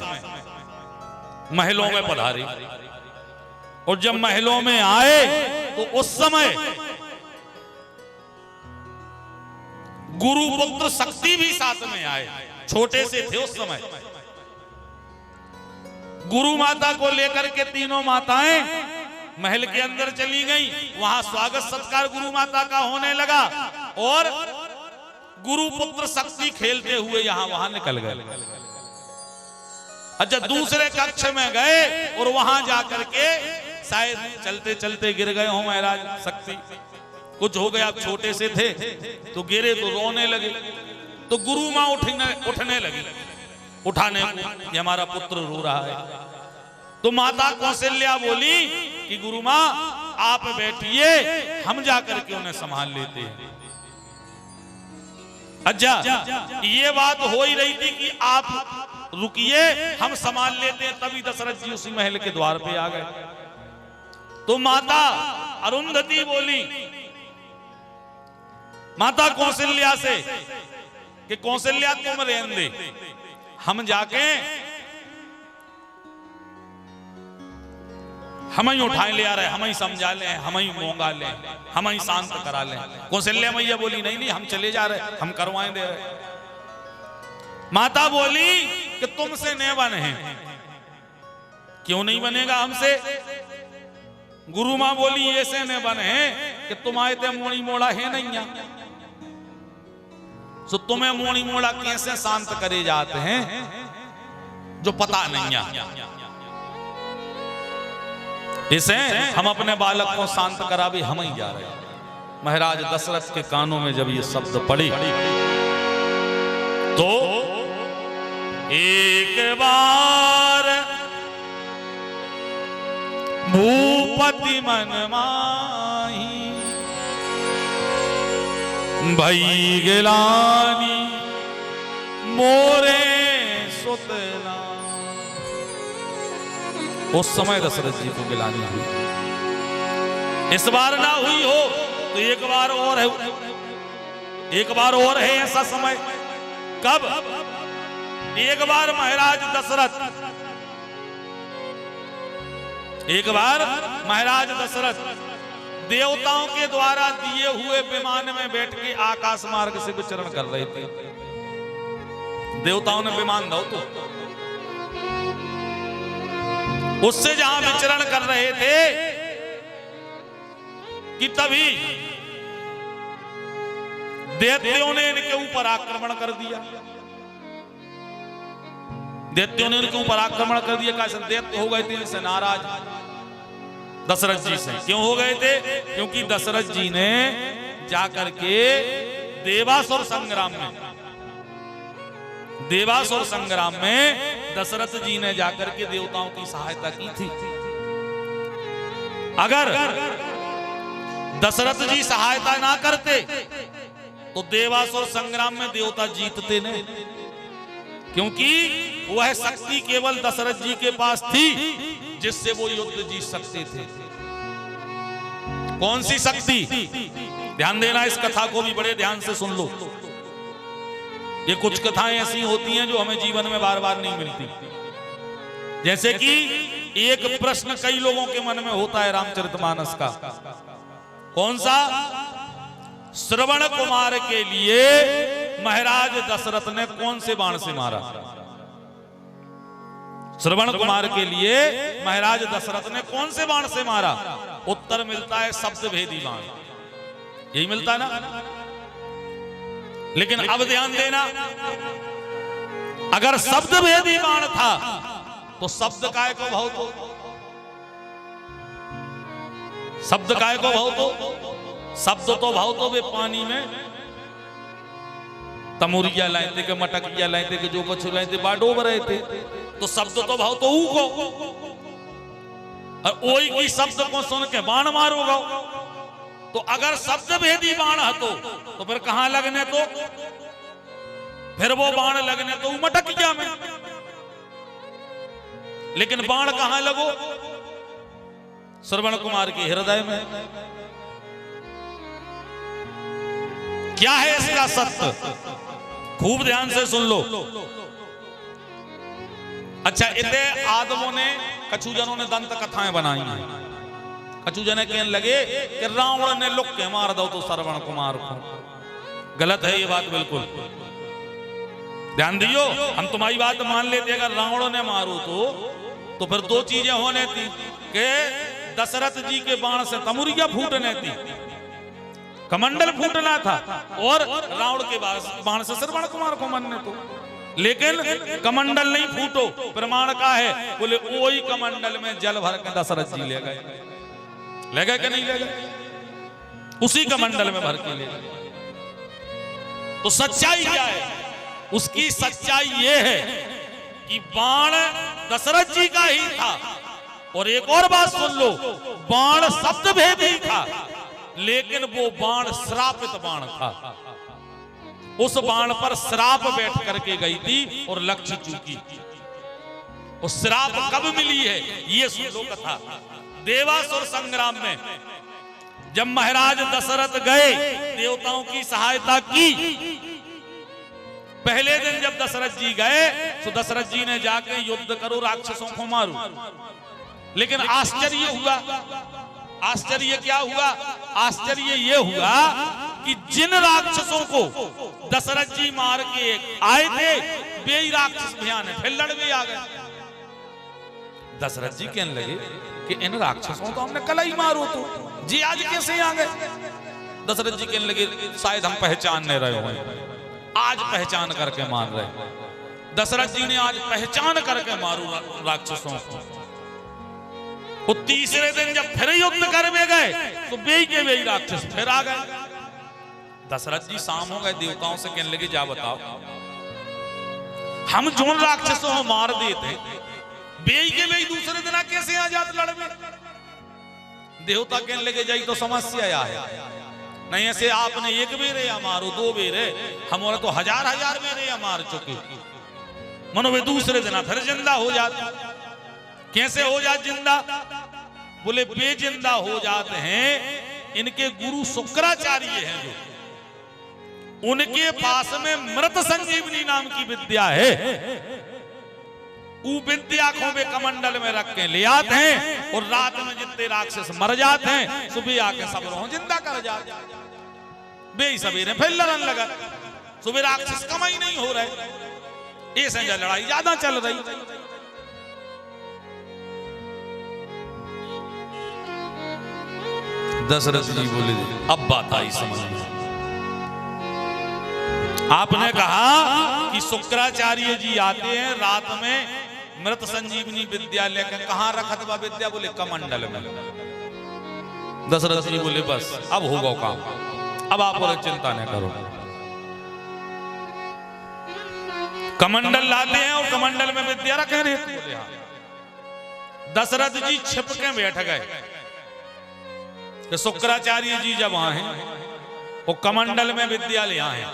महलों में पधारे और जब महलों में आए तो उस समय गुरु पुत्र शक्ति भी साथ में आए। छोटे से थे उस समय। गुरु माता को लेकर के तीनों माताएं महल के अंदर चली गईं। वहां स्वागत सत्कार गुरु माता का होने लगा और गुरु पुत्र शक्ति खेलते हुए यहां वहां निकल गए। अच्छा दूसरे कक्ष में गए और वहां जाकर के शायद चलते चलते गिर गए हो महाराज शक्ति, कुछ हो गया। आप छोटे से थे तो गिरे तो रोने लगे तो गुरु मां उठने लगी, उठाने ये हमारा पुत्र रो रहा है। तो माता कौशल्या बोली कि गुरु मां आप बैठिए हम जाकर के उन्हें संभाल लेते हैं। अच्छा ये बात हो ही रही थी कि आप रुकिए हम संभाल लेते हैं, तभी दशरथ जी उसी महल के द्वार पे आ गए। तो माता अरुंधति बोली माता कौशल्या से कि कौशल्या तुम रहने दे, हम जाके हम ही उठाए ले आ रहे, हम ही समझा ले, हम ही मोंगा ले, हम ही शांत करा ले। कौशल्या मैया बोली नहीं नहीं हम चले जा रहे, हम करवाएं दे रहे। माता बोली कि तुमसे नहीं बने हैं। क्यों नहीं बनेगा हमसे? गुरु मां बोली ऐसे नहीं बने हैं कि तुम आए थे मोड़ी मोड़ा है नहीं, सो तुम्हें मोड़ी मोड़ा कैसे शांत करे जाते हैं जो पता नहीं है। इसे हम अपने बालक को शांत करा भी हम ही जा रहे हैं। महाराज दशरथ के कानों में जब ये शब्द पड़ी तो एक बार भूपति मन माही भई गिलानी मोरे सुतना। उस समय दशरथ जी को गिलानी हुई। इस बार ना हुई हो तो एक बार और है, एक बार और है ऐसा समय। कब? एक बार महाराज दशरथ, एक बार महाराज दशरथ देवताओं के द्वारा दिए हुए विमान में बैठ के आकाश मार्ग से विचरण कर रहे थे। देवताओं ने विमान दो तो उससे जहां विचरण कर रहे थे कि तभी दैत्यों ने इनके ऊपर आक्रमण कर दिया। दैत्यों ने इनके ऊपर आक्रमण कर दिया। कैसे दैत्य हो गए थे इनसे नाराज दशरथ जी से। क्यों हो गए थे? क्योंकि दशरथ जी ने जाकर के देवासुर संग्राम में देवासुर संग्राम में दशरथ जी ने जाकर के देवताओं की सहायता की थी। अगर दशरथ जी सहायता ना करते तो देवासुर संग्राम में देवता जीतते नहीं, क्योंकि वह शक्ति केवल दशरथ जी के पास थी जिससे वो युद्ध जीत सकते थे। कौन सी शक्ति? ध्यान देना, इस कथा को भी बड़े ध्यान से सुन लो। ये कुछ कथाएं ऐसी होती हैं जो हमें जीवन में बार बार नहीं मिलती। जैसे कि एक प्रश्न कई लोगों के मन में होता है रामचरितमानस का। कौन सा? श्रवण कुमार के लिए महाराज दशरथ ने कौन से बाण से मारा? श्रवण कुमार के लिए महाराज दशरथ ने कौन से बाण से मारा? उत्तर मिलता है शब्द भेदी बाण। यही मिलता है ना। लेकिन अब ध्यान देना, अगर शब्द भेदी बाण था तो शब्द काय को भाव तो, शब्द काय को भाव तो, शब्द तो भाव तो वे पानी में तमुरिया लाए थे के मटकिया लाए थे के जो कुछ लाए थे बाडोब रहे थे, तो शब्द तो भाव तो ऊ को, और ओई की शब्द को सुन के बाण मारोगा। तो अगर शब्द भेदी बाण हतो तो फिर कहां लगने तो, फिर वो बाण लगने तो मटकिया में। लेकिन बाण कहां लगो? श्रवण कुमार के हृदय में। क्या है इसका सत्य? खूब ध्यान से सुन लो। अच्छा, इतने आदमों ने, कछु जनों ने दंत कथाएं बनाई हैं। कछु जने कहने लगे कि रावण ने लुक के मार दो तो श्रवण कुमार को। गलत है ये बात बिल्कुल। ध्यान दियो, हम तुम्हारी बात मान लेते अगर रावण ने मारो तो फिर दो चीजें होने थी कि दशरथ जी के बाण से तमुरिया फूटने थी, कमंडल फूटना था, और रावण के बाण से श्रवण कुमार को मरने तो। लेकिन कमंडल नहीं फूटो, प्रमाण का है? बोले वही कमंडल में जल भर के दशरथ जी ले गए। ले गए कि नहीं ले गए? उसी कमंडल में भर के ले गए। तो सच्चाई क्या है? उसकी सच्चाई ये है कि बाण दशरथ जी का ही था। और एक और बात सुन लो, बाण शब्द भेदी था, लेकिन वो बाण श्रापित बाण था। उस बाण पर श्राप बैठ करके गई थी और लक्ष्य चूकी। उस श्राप कब मिली है ये सुन लो कथा। देवासुर संग्राम में जब महाराज दशरथ गए, देवताओं की सहायता की। पहले दिन जब दशरथ जी गए तो दशरथ जी ने जाके युद्ध करो, राक्षसों को मारो। लेकिन आश्चर्य हुआ। आश्चर्य क्या हुआ? आश्चर्य ये हुआ कि जिन राक्षसों को दशरथ जी मार के आए थे वे ही राक्षस भयान है, फिर लड़वे आ गए। दशरथ जी कहने लगे कि इन राक्षसों को हमने कल ही मारो तो जी आज कैसे आ गए? दशरथ जी कहने लगे शायद हम पहचान नहीं रहे हो, आज पहचान करके मार रहे। दशरथ जी ने आज पहचान करके मारो राक्षसों को। वो तीसरे दिन जब फिर युद्ध करने गए तो बेई के बेई राक्षस फिर आ गए। दशरथ जी शाम हो गए, देवताओं से कहने लगे जा बताओ हम जो राक्षसों को मार देते बेई के बेई दूसरे दिन कैसे आ जाते लड़ने? देवता कहने लगे जाई तो समस्या है, नहीं ऐसे आपने एक बेरे या मारो, दो बेरे, हमारे तो हजार हजार बेरे या मार चुके। मनो वे दूसरे दिन फिर जिंदा हो जाते। कैसे हो जाते जिंदा? बोले बेजिंदा हो जाते हैं इनके गुरु शुक्राचार्य हैं जो, उनके पास में मृत संजीवनी नाम की विद्या है। वो विद्या को वे कमंडल में रख के ले आते हैं और रात में जितने राक्षस मर जाते हैं सुबह आके सब रोह जिंदा कर जाते हैं। बे सवेरे फिर लड़न लगा, सुबह राक्षस कम ही नहीं हो रहे, ये संजय लड़ाई ज्यादा चल रही। दशरथ जी बोले अब बात आई समझ में। आपने कहा कि शुक्राचार्य जी आते हैं रात में मृत संजीवनी विद्या लेकर, कहां रखत बा विद्या? बोले कमंडल में। दशरथ जी बोले बस अब होगा काम, अब आप और चिंता न करो। कमंडल लाते हैं और कमंडल में विद्या रखे रहते हैं। दशरथ जी छिप के बैठ गए कि शुक्राचार्य जी जब आए वो कमंडल में विद्या ले आए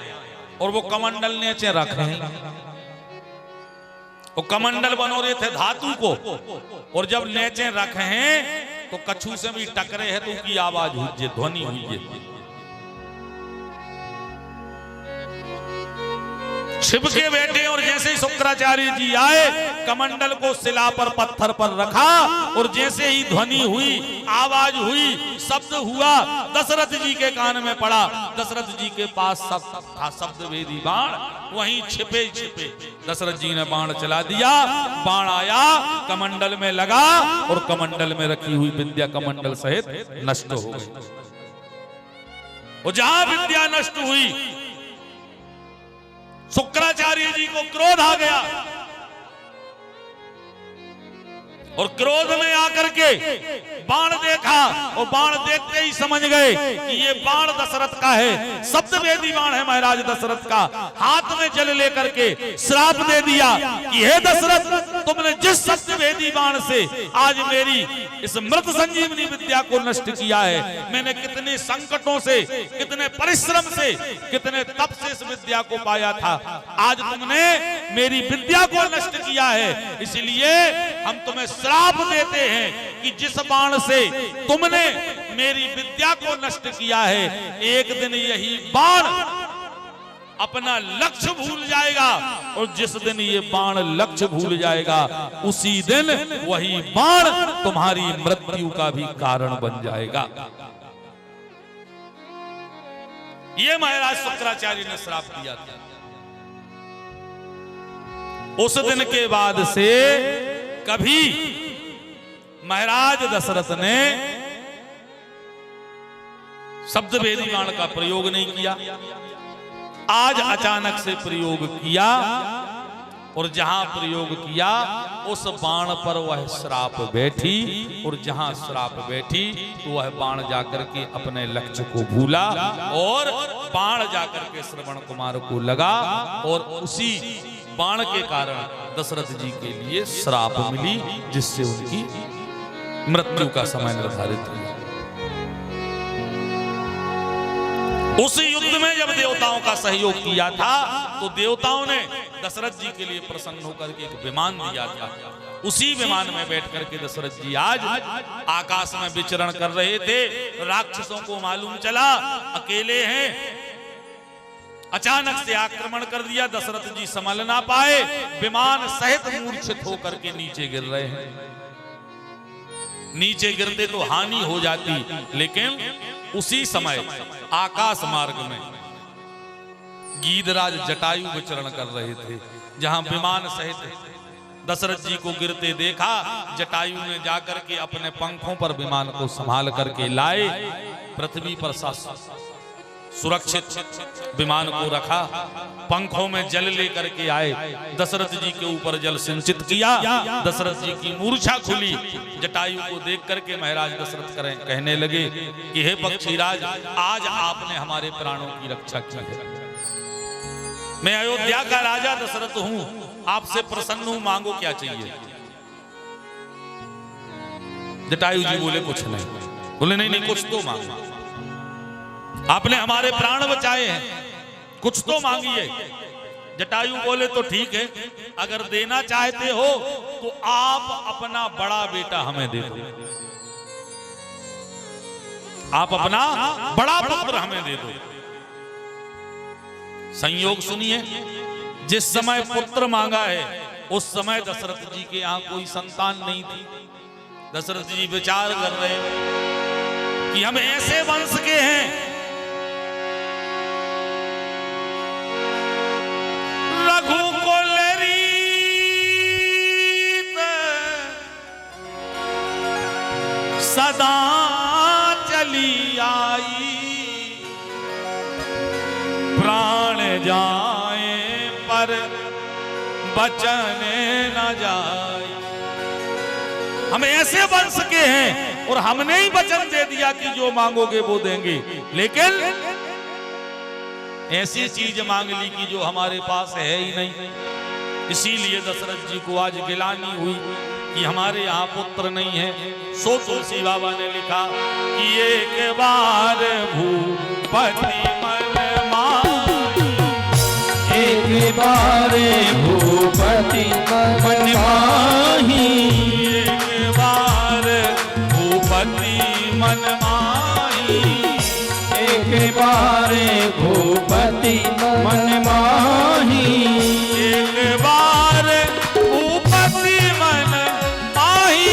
और वो कमंडल नीचे रखे हैं। वो कमंडल बनो रहे थे धातु को, और जब नीचे रखे हैं तो कछू से भी टकरे है तो उसकी आवाज हुई, ध्वनि हुई है। छिप के बैठे और जैसे ही शुक्राचार्य जी आए कमंडल को शिला पर पत्थर पर रखा और जैसे ही ध्वनि हुई, आवाज हुई, शब्द हुआ, दशरथ जी के कान में पड़ा। दशरथ जी के पास शब्द वेदी बाण, वहीं छिपे छिपे दशरथ जी ने बाण चला दिया। बाण आया, कमंडल में लगा और कमंडल में रखी हुई विद्या कमंडल सहित नष्ट हो गई। और जहां विद्या नष्ट हुई शुक्राचार्य जी को क्रोध आ गया और क्रोध में आकर के बाण देखा और बाण देखते ही समझ गए कि ये बाण दशरथ का है, शब्दवेदी बाण है महाराज दशरथ का। हाथ में जल लेकर के श्राप दे दिया कि हे दशरथ, तुमने जिस शब्दवेदी बाण से आज मेरी इस मृत संजीवनी विद्या को नष्ट किया है, मैंने कितने संकटों से, कितने परिश्रम से, कितने तप से इस विद्या को पाया था, आज तुमने मेरी विद्या को नष्ट किया है। इसलिए हम तुम्हें श्राप देते हैं कि जिस बाण से तुमने मेरी विद्या को नष्ट किया है, एक दिन यही बाण अपना लक्ष्य भूल जाएगा और जिस दिन ये बाण लक्ष्य भूल जाएगा उसी दिन वही बाण तुम्हारी मृत्यु का भी कारण बन जाएगा। ये महाराज शुक्राचार्य ने श्राप दिया था। उस दिन के बाद से कभी महाराज दशरथ ने शब्दवेदी बाण का प्रयोग नहीं किया। आज अचानक से प्रयोग किया और जहां प्रयोग किया उस बाण पर वह श्राप बैठी और जहां श्राप बैठी तो वह बाण जाकर के अपने लक्ष्य को भूला और बाण जाकर के श्रवण कुमार को लगा और उसी बाण के कारण दशरथ जी के लिए श्राप मिली, जिससे उनकी मृत्यु का समय निर्धारित हुआ। उस युद्ध में जब देवताओं का सहयोग किया था तो देवताओं ने दशरथ जी के लिए प्रसन्न होकर के एक विमान दिया था। उसी विमान में बैठ करके दशरथ जी आज आकाश में विचरण कर रहे थे। राक्षसों को मालूम चला अकेले हैं, अचानक से आक्रमण कर दिया। दशरथ जी संभल ना पाए, विमान सहित मूर्छित होकर के नीचे गिर रहे हैं। नीचे गिरते तो हानि हो जाती, लेकिन उसी समय आकाश मार्ग में गीधराज जटायु विचरण कर रहे थे। जहां विमान सहित दशरथ जी को गिरते देखा, जटायु ने जाकर के अपने पंखों पर विमान को संभाल करके लाए, पृथ्वी पर सुरक्षित विमान को रखा, पंखों में जल लेकर के आए, दशरथ जी के ऊपर जल सिंचित किया। दशरथ जी की मूर्छा खुली। जटायु को देख करके महाराज दशरथ कहने लगे कि हे पक्षीराज, आज आपने हमारे प्राणों की रक्षा की है। मैं अयोध्या का राजा दशरथ हूं, आपसे प्रसन्न हूं, मांगो क्या चाहिए। जटायु जी बोले कुछ नहीं। बोले नहीं कुछ तो मांगो, आपने हमारे प्राण बचाए हैं, कुछ तो मांगिए। जटायु बोले तो ठीक है, अगर देना चाहते हो तो आप अपना बड़ा बेटा हमें दे दो, आप अपना बड़ा पुत्र हमें दे दो। संयोग सुनिए, जिस समय पुत्र मांगा है उस समय दशरथ जी के यहां कोई संतान नहीं थी। दशरथ जी विचार कर रहे हैं कि हम ऐसे वंश के हैं, रघुकुल रीत सदा चली आई, प्राण जाए पर बचन न जाए। हम ऐसे वंश के हैं और हमने ही वचन दे दिया कि जो मांगोगे वो देंगे, लेकिन ऐसी चीज मांग ली कि जो हमारे पास है ही नहीं। इसीलिए दशरथ जी को आज गिलानी हुई कि हमारे यहाँ पुत्र नहीं है। सो तुलसी बाबा ने लिखा कि एक बार भूपति मन माही, एक बार भूपति मन माही, एक बार भूपति मन माही, एक बार भूपति मन माही, एक बार भूपति मन माही,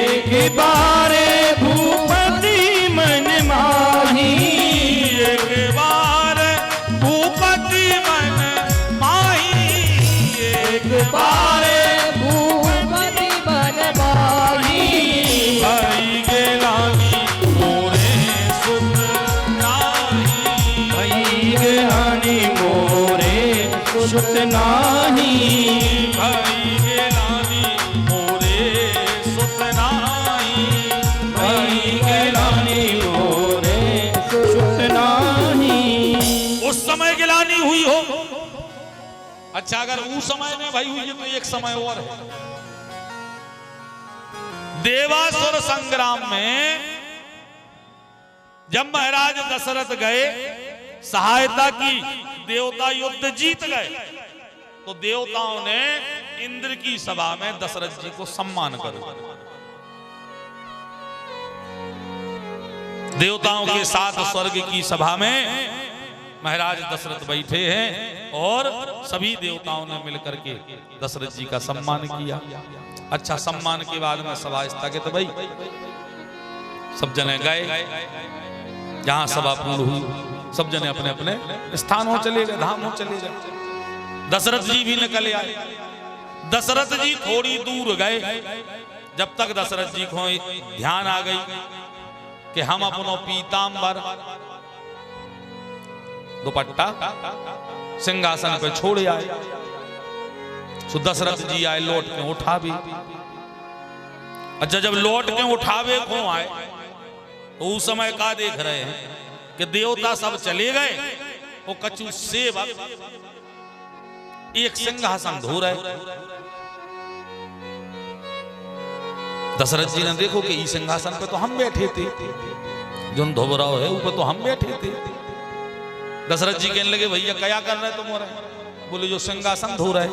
एक बार भूपति मन माही, एक बार भूपति मन माही, एक बार भूपति मन माही, भई गिलानी मोरे सुत नाही, भई गिलानी मोरे सुत नाही, भई गिलानी मोरे सुत नाही, भई गिलानी मोरे सुत नाही। उस समय गिलानी हुई हो। अच्छा, अगर उस समय में भाई हुई है तो एक समय और है। देवासुर संग्राम में जब महाराज दशरथ गए सहायता की, देवता युद्ध जीत गए, तो देवताओं ने इंद्र की सभा में दशरथ जी को सम्मान करो। देवताओं के साथ स्वर्ग की सभा में महाराज दशरथ बैठे हैं और सभी देवताओं ने मिलकर के दशरथ जी का सम्मान किया। अच्छा, सम्मान के बाद में सभा स्थगित भई, सब जने गए, जहां सभा पूर्ण हुई सब जने अपने अपने स्थानों चले गए, धामों चले गए। दशरथ जी भी निकले आए। दशरथ जी थोड़ी दूर गए, जब तक दशरथ जी को ध्यान आ गई कि हम अपनो पीतांबर दुपट्टा सिंहासन पे छोड़े आए। सो दशरथ जी आए, लौट के उठा भी। अच्छा, जब लौट के उठावे को आए तो उस समय का देख रहे हैं कि देवता सब चले गए, वो कछु सेवक एक सिंहासन धो रहे। दशरथ जी ने देखो कि इस सिंहासन पे तो हम बैठे थे, जो धो रहा है ऊपर तो हम बैठे थे। दशरथ जी कहने लगे, भैया क्या कर रहे तुम? बोले, जो सिंहासन धो रहे।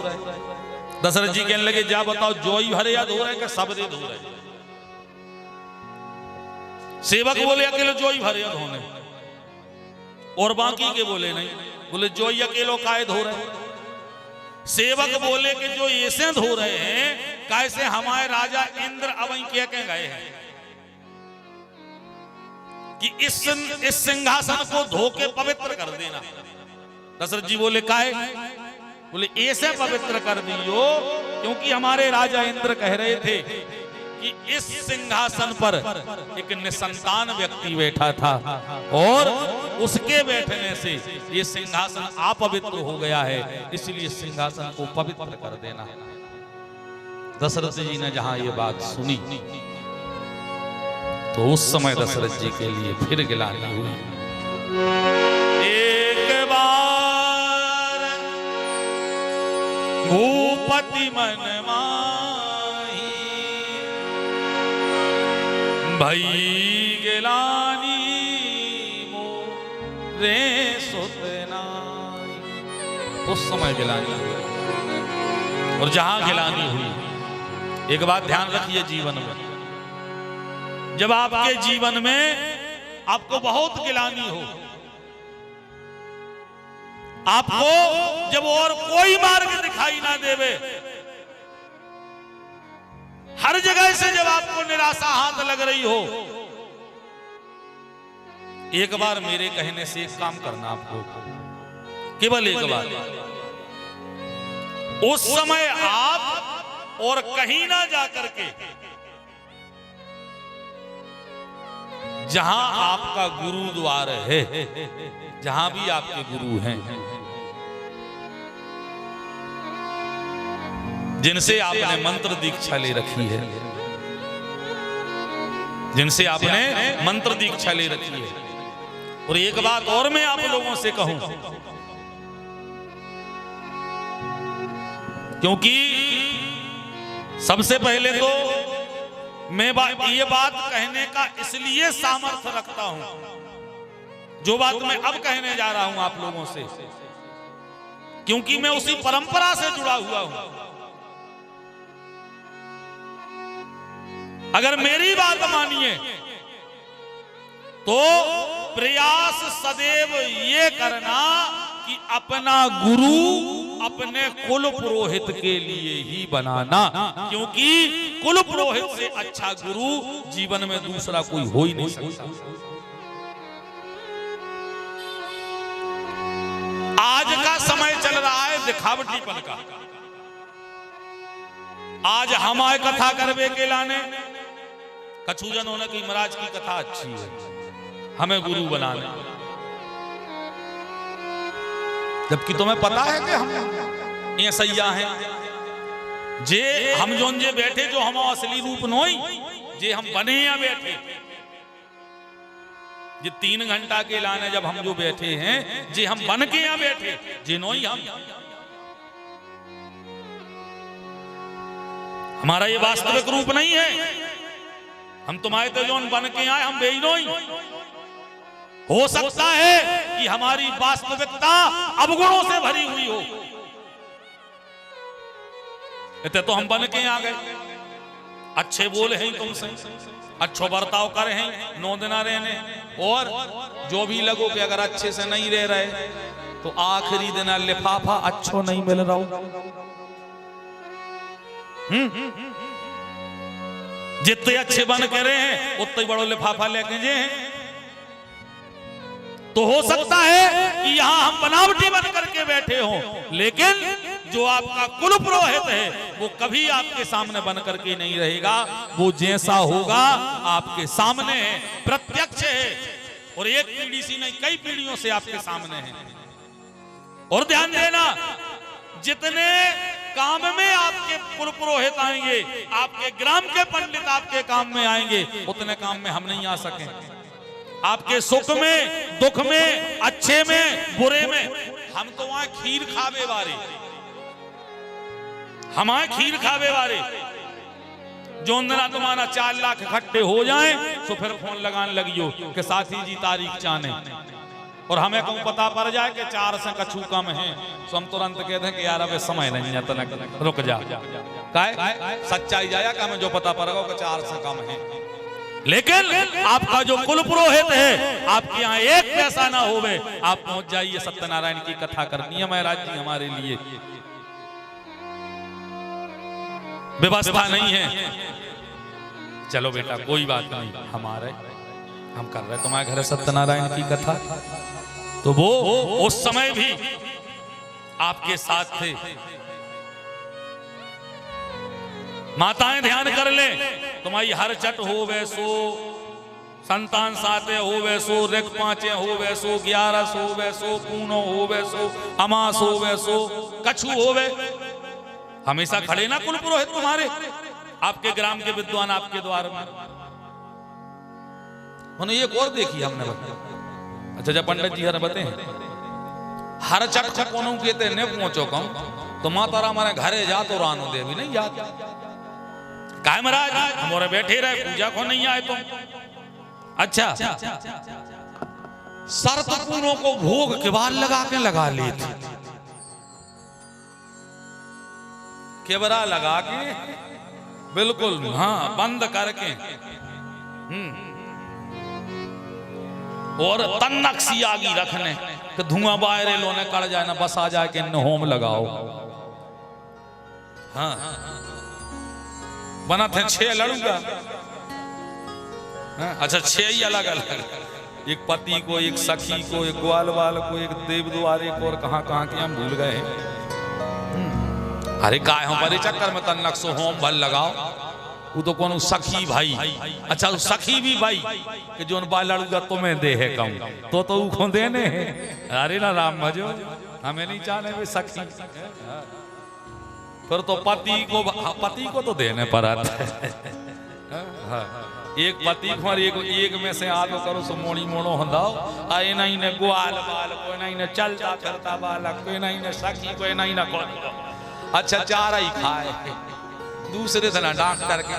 दशरथ जी कहने लगे, जा बताओ, जो ही भरे या धो रहे क्या सब दे धो रहे? सेवक बोले, अकेले जो ही भरे धोने, और बाकी के बोले नहीं। बोले, जो ही अकेलो काय धो रहे? सेवक बोले कि जो ऐसे धो रहे हैं, कैसे हमारे राजा इंद्र अवई कह के गए हैं कि इस सिंहासन को धो के पवित्र कर देना। दशरथ जी बोले, काहे? बोले, ऐसे पवित्र कर दियो क्योंकि हमारे राजा इंद्र कह रहे थे कि इस सिंहासन पर एक निसंतान व्यक्ति बैठा था और उसके बैठने से ये सिंहासन अपवित्र हो गया है, इसलिए सिंहासन को पवित्र कर देना। दशरथ जी ने जहां ये बात सुनी तो उस समय दशरथ जी के लिए फिर गिलानी हुई। एक बार भूपति मन माही, भई गिलानी मोरे सुत नाही। उस समय गिलानी हुई। और जहां गिलानी हुई, एक बात ध्यान रखिए, जीवन में जब आपके जीवन में आपको बहुत गिलानी हो, आपको जब और कोई मार्ग दिखाई ना देवे, हर जगह से जब आपको निराशा हाथ लग रही हो, एक बार मेरे कहने से एक काम करना, आपको केवल एक बार, उस समय आप और कहीं ना जाकर के जहां आपका गुरुद्वार है, जहां भी आपके गुरु हैं, जिनसे आपने मंत्र दीक्षा ले रखी है, जिनसे आपने मंत्र दीक्षा ले रखी है। और एक बात और मैं आप लोगों से कहूं, क्योंकि सबसे पहले तो मैं ये बात कहने का इसलिए सामर्थ्य रखता हूं, जो बात मैं अब कहने जा रहा हूं आप लोगों से, क्योंकि मैं उसी परंपरा से जुड़ा हुआ हूं। अगर मेरी बात मानिए तो प्रयास सदैव ये करना कि अपना गुरु अपने कुल पुरोहित के लिए ही बनाना, क्योंकि कुल पुरोहित से अच्छा गुरु जीवन में दूसरा कोई हो ही नहीं सकता। आज का समय चल रहा है दिखावटीपन का। आज हम आए कथा करवे के लाने, कछु जन होने की महाराज की कथा अच्छी है, हमें गुरु बनाने, जबकि तुम्हें पता है कि हम ये सैया हैं जे हम जोन जे बैठे जो हम असली रूप नोई जे हम बने या बैठे, जे 3 घंटा के लाने जब हम जो बैठे हैं जे हम बन के या बैठे जे नोई हम, हमारा ये वास्तविक रूप नहीं है। हम तुम्हारे तो जोन बन के आए हम बेईनोई। हो सकता है कि हमारी वास्तविकता अवगुणों से भरी हुई हो, इतने तो हम बन के आ गए, अच्छे बोले हैं तुमसे, अच्छो बर्ताव करे हैं, 9 दिन रहने, और जो भी लगो कि अगर अच्छे से नहीं रह रहे तो आखिरी दिन लिफाफा अच्छो नहीं मिल रहा हो। जितने अच्छे बन के रहे हैं उतने बड़ो लिफाफा लेके जे हैं। तो हो सकता है कि यहां हम बनावटी बन करके बैठे हों, लेकिन जो आपका कुल पुरोहित है वो कभी आपके सामने बन करके नहीं रहेगा। वो जैसा होगा आपके सामने है, प्रत्यक्ष है, और एक पीढ़ी से नहीं कई पीढ़ियों से आपके सामने है। और ध्यान देना, जितने काम में आपके कुल पुरोहित आएंगे, आपके ग्राम के पंडित आपके काम में आएंगे, उतने काम में हम नहीं आ सके। आपके सुख में, दुख में, अच्छे में, बुरे में, हम तो वहां खीर खावे वाले, हमारे खीर खावे वाले। जो ना तुम्हारा 4 लाख इकट्ठे हो जाएं तो फिर फोन लगाने लगियो कि साथी जी तारीख चाने, और हमें कहूं पता पड़ जाए कि 4 से कछु कम है तो हम तुरंत कहते हैं कि यार अब समय नहीं है, तनक रुक जा, काय सच्चाई जाया कि हमें जो पता पड़ गया कि 4 से कम है। लेकिन आपका जो कुल पुरोहित है आपके यहाँ एक पैसा ना होवे, आप पहुंच जाइए, सत्यनारायण की कथा करनी है महाराज जी, हमारे लिए व्यवस्था नहीं है। चलो बेटा कोई बात नहीं, हमारे हम कर रहे तुम्हारे घर सत्यनारायण की कथा, तो वो उस समय भी आपके साथ थे। माताएं ध्यान कर ले, तुम्हारी हर चट हो वैसो, संतान साते हो वैसो, रिक 5 हो वैसो, 11 हो वैसो, पूनो हो वैसो, अमास हो वैसो, कछु हो वे, हमेशा खड़े ना कुल पुरोहित तुम्हारे, आपके ग्राम के विद्वान आपके द्वार में। उन्हें एक और देखी हमने बताया, अच्छा जब पंडित जी हर बते हर चट को कोनो कहते ने पहुंचो कम तो माता राम हमारे घरे जा तो रानो देवी नहीं जाती, काय महाराज हमारे बैठे रहे पूजा को नहीं आए तुम। अच्छा सर्पपूर्णों को भोग केवाल लगा के लगा लेते, केवरा लगा के बिल्कुल हाँ बंद करके, और तन्नक सी आगी रखने कि धुआं बाहर लोने कड़ जाए ना, बस आ जाए कि होम लगाओ। हाँ बना थे 6 लड़ूंगा, अच्छा 6 ही अलग अलग, एक पति को, एक सखी को, एक ग्वाल वाल को, एक देव द्वारे को, और कहां कहां के हम भूल गए। अरे काय हमारे चक्कर में तन्नक सो होम भल लगाओ, वो तो कौन सखी भाई, अच्छा सखी भी भाई कि जो बाल लड़ूंगा तुम्हें दे है कहूं तो उखो देने है। अरे ना राम भजो, हमें नहीं चाहने वे सखी, फिर तो पति को तो देने पर आता है। एक पति को एक में से आदो करो सो मोड़ी मोड़ो हंदाओ, आए नहीं ने ग्वाल बाल, कोई नहीं ने चलता फिरता बालक, कोई नहीं ने सखी, कोई नहीं ने कौन। अच्छा चारा ही खाए, दूसरे दिन डॉक्टर के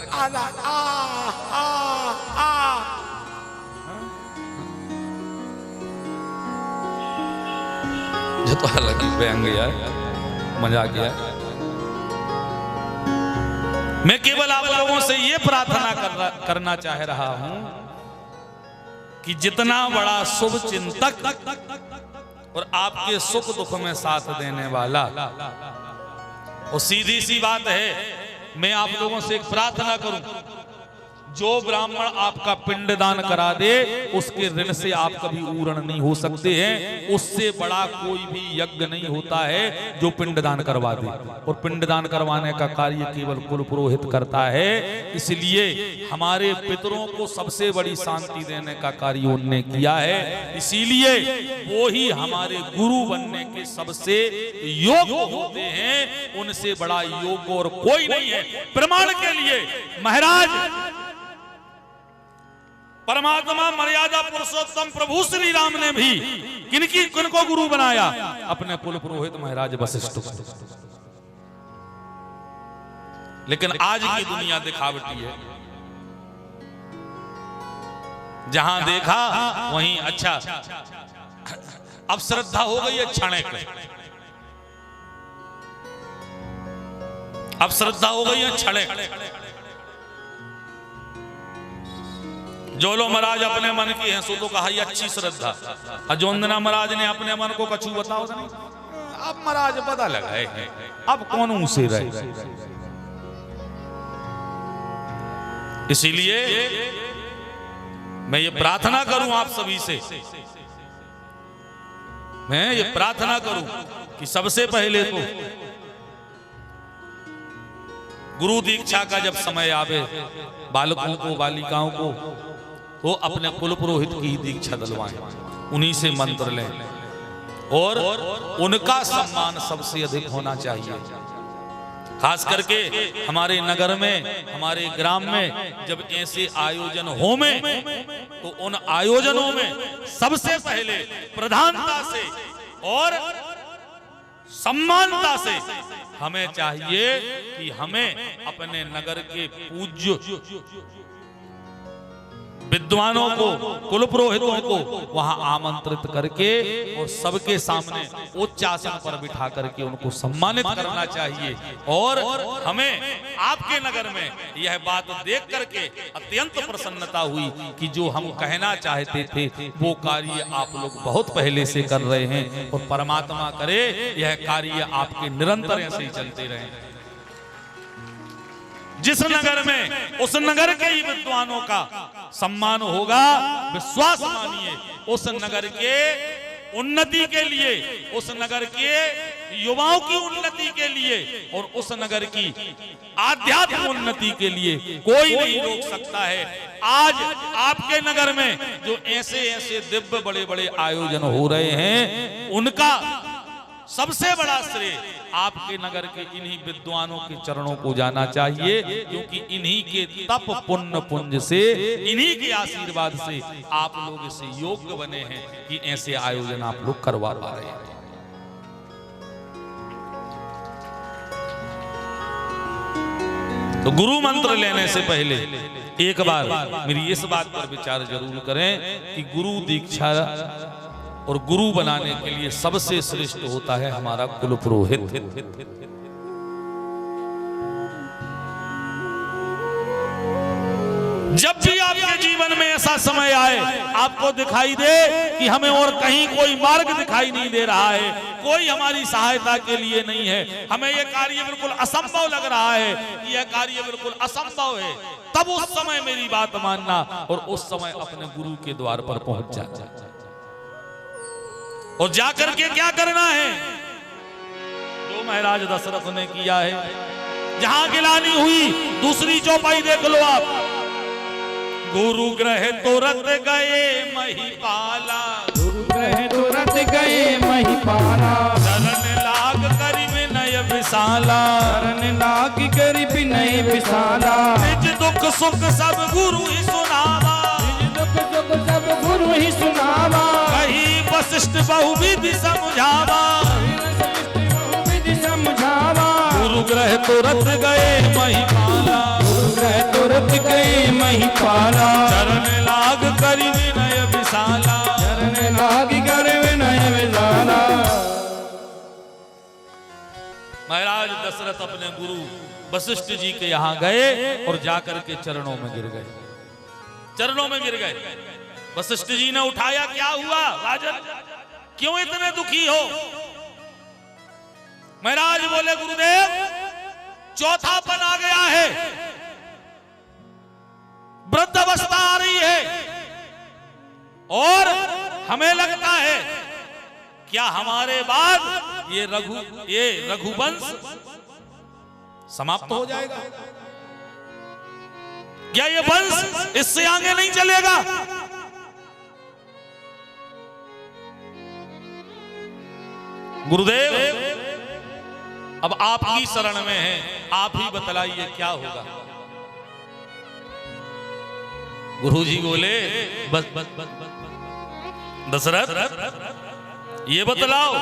जो तो अलग व्यंग यार, मजा किया। मैं केवल आप लोगों से ये प्रार्थना करना चाह रहा हूं कि जितना बड़ा शुभ चिंतक और आपके सुख दुख में साथ देने वाला, और सीधी सी बात है, मैं आप लोगों से एक प्रार्थना करूं, जो ब्राह्मण आपका पिंडदान करा दे उसके ऋण से आप कभी ऊरण नहीं हो सकते हैं। उससे बड़ा कोई भी यज्ञ नहीं होता है जो पिंडदान करवा दे, और पिंडदान करवाने का कार्य केवल कुल पुरोहित करता है। इसलिए हमारे पितरों को सबसे बड़ी शांति देने का कार्य उन्होंने किया है, इसीलिए वो ही हमारे गुरु बनने के सबसे योग्य होते हैं। उनसे बड़ा योग्य और कोई नहीं है। प्रमाण के लिए महाराज परमात्मा मर्यादा पुरुषोत्तम प्रभु श्री राम ने भी किनको गुरु बनाया? अपने कुल पुरोहित महाराज वशिष्ठ को। लेकिन आज की दुनिया दिखावटी है, जहां देखा वहीं अच्छा, अब श्रद्धा हो गई है क्षणिक, अब श्रद्धा हो गई है क्षणिक। जो लो महाराज अपने मन की है सो तो कहा अच्छी श्रद्धा, और जोंदना महाराज ने अपने मन को कछु बताओ नहीं। अब महाराज पता लगा है अब कौन से रहे। इसीलिए मैं ये प्रार्थना करूं आप सभी से, मैं ये प्रार्थना करूं कि सबसे पहले तो गुरु दीक्षा का जब समय आवे, बालकों को बालिकाओं को वो अपने कुल पुरोहित की दीक्षा दिलवाएं, उन्हीं से मंत्र लें, और उनका सम्मान सबसे अधिक होना चाहिए। खास करके हमारे नगर में, हमारे ग्राम में जब ऐसे आयोजन हो में, तो उन आयोजनों में सबसे पहले प्रधानता से और सम्मानता से हमें चाहिए कि हमें अपने नगर के पूज्य विद्वानों को, कुल पुरोहितों को वहां आमंत्रित करके और सबके सामने उच्च आसन पर बिठा करके उनको सम्मानित करना चाहिए। और हमें आपके नगर में यह बात देख करके अत्यंत प्रसन्नता हुई कि जो हम कहना चाहते थे वो कार्य आप लोग बहुत पहले से कर रहे हैं, और परमात्मा करे यह कार्य आपके निरंतर ऐसे ही चलते रहे। जिस नगर में उस नगर के ही विद्वानों का सम्मान होगा, विश्वास मानिए उस नगर के उन्नति के लिए, उस नगर के युवाओं की उन्नति के लिए और उस नगर की आध्यात्मिक उन्नति के लिए कोई नहीं रोक सकता है। आज आपके नगर में जो ऐसे ऐसे दिव्य बड़े बड़े आयोजन हो रहे हैं, उनका सबसे बड़ा श्रेय आपके नगर के इन्हीं विद्वानों के चरणों को जाना चाहिए, क्योंकि इन्हीं के तप पुण्य पुंज से, इन्हीं के आशीर्वाद से आप लोग इसे योग्य बने हैं कि ऐसे आयोजन आप लोग करवा पा रहे हैं। तो गुरु मंत्र लेने से पहले एक बार मेरी इस बात पर विचार जरूर करें कि गुरु दीक्षा और गुरु बनाने के लिए सबसे श्रेष्ठ होता है हमारा कुल पुरोहित। जब भी आपके जीवन में ऐसा समय आए, आपको दिखाई दे कि हमें और कहीं कोई मार्ग दिखाई नहीं दे रहा है, कोई हमारी सहायता के लिए नहीं है, हमें यह कार्य बिल्कुल असंभव लग रहा है कि यह कार्य बिल्कुल असंभव है, तब उस समय मेरी बात मानना और उस समय अपने गुरु के द्वार पर पहुंच जाना और जाकर के क्या करना है जो महाराज दशरथ ने किया है। जहां गिलानी हुई दूसरी चौपाई देख लो आप। गुरु ग्रह तुरंत गए महिपाला, गुरु ग्रह तुरंत गए महिपाला, शरण लाग करि विनय विशाला, शरण लाग करि विनय विशाला, निज दुख सुख सब गुरु ही सुनावा, निज दुख सुख सब गुरु ही सुनावा, कही वशिष्ठ बहुविधि समझावा, वशिष्ठ बहुविधि समझावा, तुरत गए महिपाला, गुरुग्रह तुरत गए महिपाला, चरण लाग करि विनय विशाला, चरण लाग कर विनय विशाला। महाराज दशरथ अपने गुरु वशिष्ठ जी के यहाँ गए और जाकर के चरणों में गिर गए, चरणों में गिर गए। वशिष्ठ जी ने उठाया, क्या हुआ राजन, क्यों इतने दुखी हो? महाराज बोले, गुरुदेव चौथापन आ गया है, वृद्ध अवस्था आ रही है और हमें लगता है क्या हमारे बाद ये रघुवंश समाप्त हो जाएगा? क्या ये वंश इससे आगे नहीं चलेगा? गुरुदेव अब आपकी शरण में है, आप ही बतलाइए क्या होगा। गुरुजी बोले, बस बस बस बस दशरथ ये बतलाओ,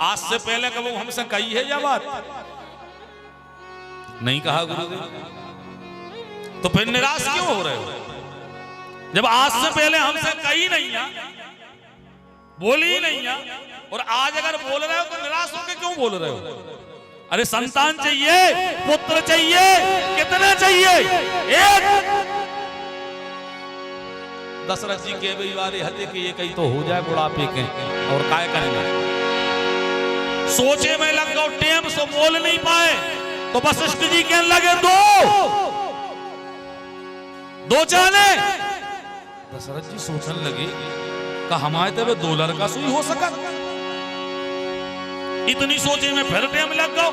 आज से पहले कब हमसे कही है या बात? नहीं कहा गुरुदेव। तो फिर निराश क्यों हो रहे हो? जब आज से पहले हमसे कही नहीं है, बोली ही नहीं है, और आज अगर बोल रहे हो तो निराश होकर क्यों बोल रहे हो? अरे संतान चाहिए, पुत्र चाहिए, कितने चाहिए? एक। दशरथ जी के भी वारे हते कि ये कहीं तो हो जाए बुढ़ापे के, और काय करेंगे? सोचे में लग गए, टेम से बोल नहीं पाए तो वशिष्ठ जी कहने लगे, दो चाले। दशरथ जी सोचने लगे कि हमारे तब 2 लड़का सुई हो सका। इतनी सोचे में फिर टाइम लग गया।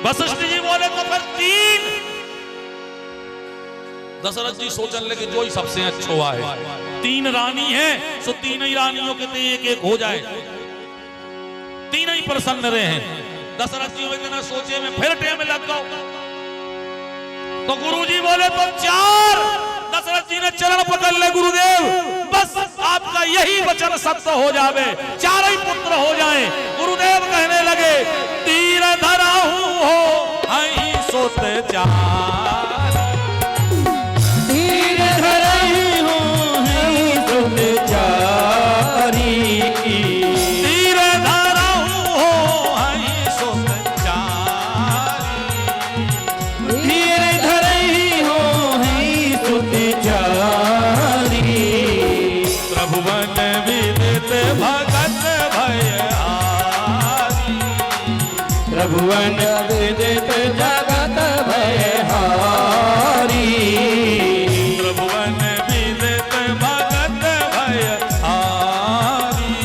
वशिष्ठ जी बोले तो फिर 3। दशरथ जी सोचने लगे जो ही सबसे अच्छा हुआ है, 3 रानी है सो 3 ही रानियों के एक एक हो जाए, 3 ही प्रसन्न रहे। दशरथ जी इतना सोचे में फिर टाइम लग गया। तो गुरुजी बोले तो 4। दशरथ जी ने चरण पकड़ ले, गुरुदेव बस आपका यही वचन सत्य हो जावे, 4 ही पुत्र हो जाएं। गुरुदेव कहने लगे, तीर धराहू हो आई सोत 4, तीर धराई हो आई सोत 4, तीर धराहू हो आई सोत 4, तीर धराई हो आई सोत 4, प्रभुवन विदित भगत भयहारी, प्रभुवन विदित जगत भयहारी, प्रभुवन विदित भगत भयहारी,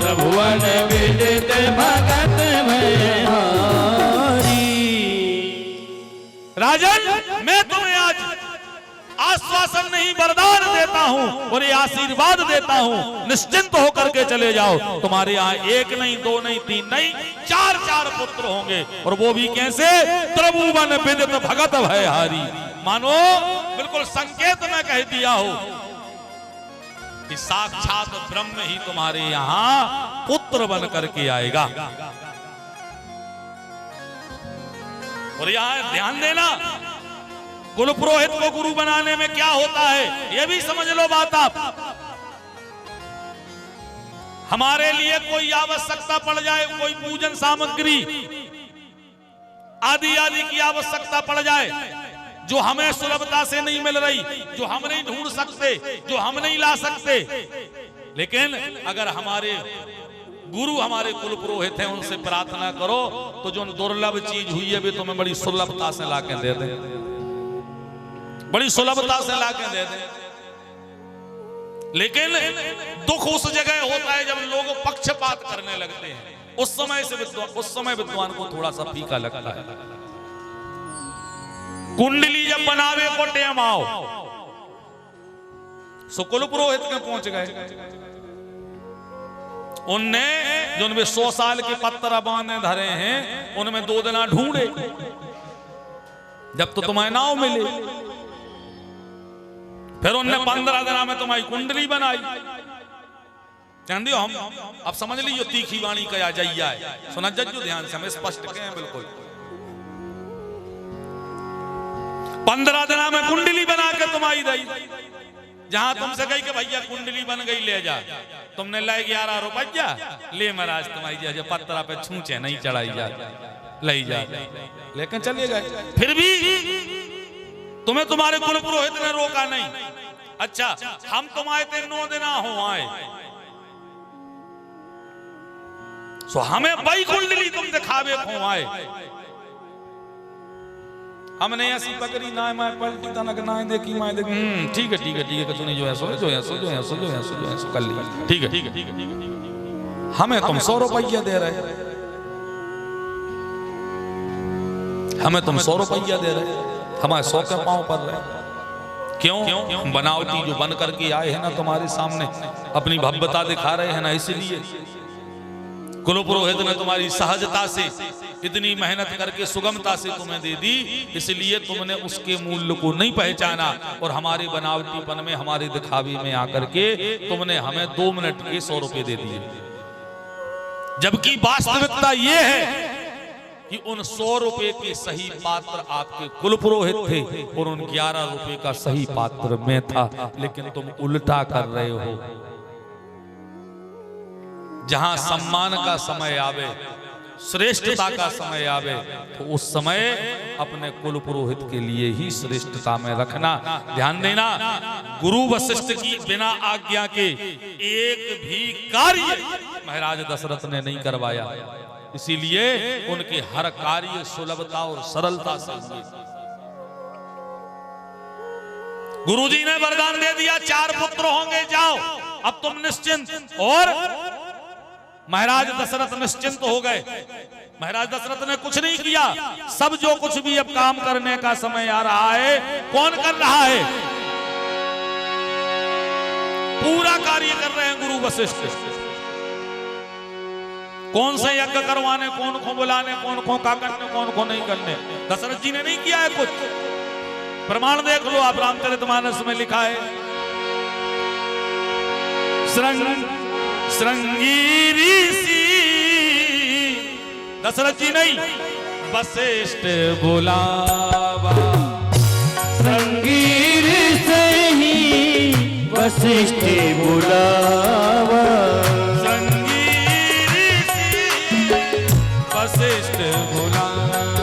प्रभुवन विदित भगत भयहारी। राजन मैं तुम्हें आज आश्वासन नहीं वरदान देता हूं और ये आशीर्वाद देता हूं, निश्चिंत होकर के चले जाओ। तुम्हारे यहाँ 1 नहीं 2 नहीं 3 नहीं 4 पुत्र होंगे, और वो भी कैसे? त्रिभुवन विदित भगत भयहारी। मानो बिल्कुल संकेत में कह दिया हो कि साक्षात ब्रह्म ही तुम्हारे यहाँ पुत्र बन करके आएगा। और यहाँ ध्यान देना, कुल पुरोहित को गुरु बनाने में क्या होता है ये भी समझ लो बात आप। हमारे लिए कोई आवश्यकता पड़ जाए, कोई पूजन सामग्री आदि आदि की आवश्यकता पड़ जाए, जो हमें सुलभता से नहीं मिल रही, जो हम नहीं ढूंढ सकते, जो हम नहीं ला सकते, लेकिन अगर हमारे गुरु हमारे कुल पुरोहित हैं उनसे प्रार्थना करो तो जो दुर्लभ चीज हुई है भी तुम्हें बड़ी सुलभता से लाके दे दे, बड़ी सुलभता से लाके दे दे। लेकिन दुख उस जगह होता है जब लोग पक्षपात करने लगते हैं, उस समय विद्वान को थोड़ा सा फीका लगता है। कुंडली जब बनावे को टेम आओ, सुकुल पुरोहित में पहुंच गए, उनने जो उनमें 100 साल के पत्थर बांधे धरे हैं उनमें 2 दिन ढूंढे, जब तो तुम्हें नाव मिले, फिर उनने 15 दिन में तुम्हारी कुंडली बनाई, जान दियो हम अब समझ लीजिए तीखी वाणी कया जाइया है सुना जज्जो ध्यान से हमें स्पष्ट कहें बिल्कुल 15 दिन में कुंडली बना के तुम आई दई जहां तुमसे कही कि भैया कुंडली बन गई ले जा तुमने लाई 11 रुपया ले महाराज तुम्हारी जा पत्रा पे छूचे नहीं चढ़ाई जा ले जा लेकिन चले गए फिर भी तुम्हें तुम्हारे कुल पुरोहित ने रोका नहीं अच्छा हम तुम आए थे 9 दिन हो आए सो हमें वही कुंडली तुम दिखावे खो आए हमने ऐसी पकड़ी ना मैं पलटी तनक ना देखी मैं देखी ठीक है ठीक है ठीक है सुनी जो है सो कर ली ठीक है हमें तुम 100 रुपया दे रहे हमें तुम 100 रुपया दे रहे हमारे 100 के पांव पर रहे क्यों बनावटी जो बन करके आए हैं ना तुम्हारे सामने अपनी भव्यता दिखा रहे हैं ना इसलिए कुल पुरोहित ने तुम्हारी सहजता से इतनी मेहनत करके सुगमता से तुम्हें दे दी इसलिए तुमने उसके मूल्य को नहीं पहचाना और हमारे बनावटीपन में हमारे दिखावे में आकर के तुमने हमें 2 मिनट के 100 रुपए दे दिए जबकि वास्तविकता ये है कि उन 100 रुपए के सही पात्र आपके कुल पुरोहित थे और उन 11 रुपए का सही पात्र मैं था लेकिन तुम उल्टा कर रहे हो जहां सम्मान का समय आवे श्रेष्ठता का समय आवे तो उस समय अपने कुल पुरोहित के लिए ही श्रेष्ठता में रखना ध्यान देना गुरु वशिष्ठ की बिना आज्ञा के एक भी कार्य महाराज दशरथ ने नहीं करवाया इसीलिए उनके हर कार्य सुलभता और सरलता से हुए गुरुजी ने वरदान दे दिया 4 पुत्र होंगे जाओ अब तुम निश्चिंत और महाराज दशरथ निश्चिंत हो गए महाराज दशरथ ने कुछ नहीं किया सब जो कुछ भी अब काम करने का समय आ रहा है कौन कर रहा है पूरा कार्य कर रहे हैं गुरु वशिष्ठ कौन से यज्ञ करवाने कौन को बुलाने कौन को का करने कौन को नहीं करने दशरथ जी ने नहीं किया है कुछ प्रमाण देख लो आप रामचरितमानस में लिखा है श्रृंगी ऋषि दशरथ जी नहीं वशिष्ठ बुलावा श्रृंगी ऋषि वशिष्ठ बुलावा श्रृंगी ऋषि वशिष्ठ बुलावा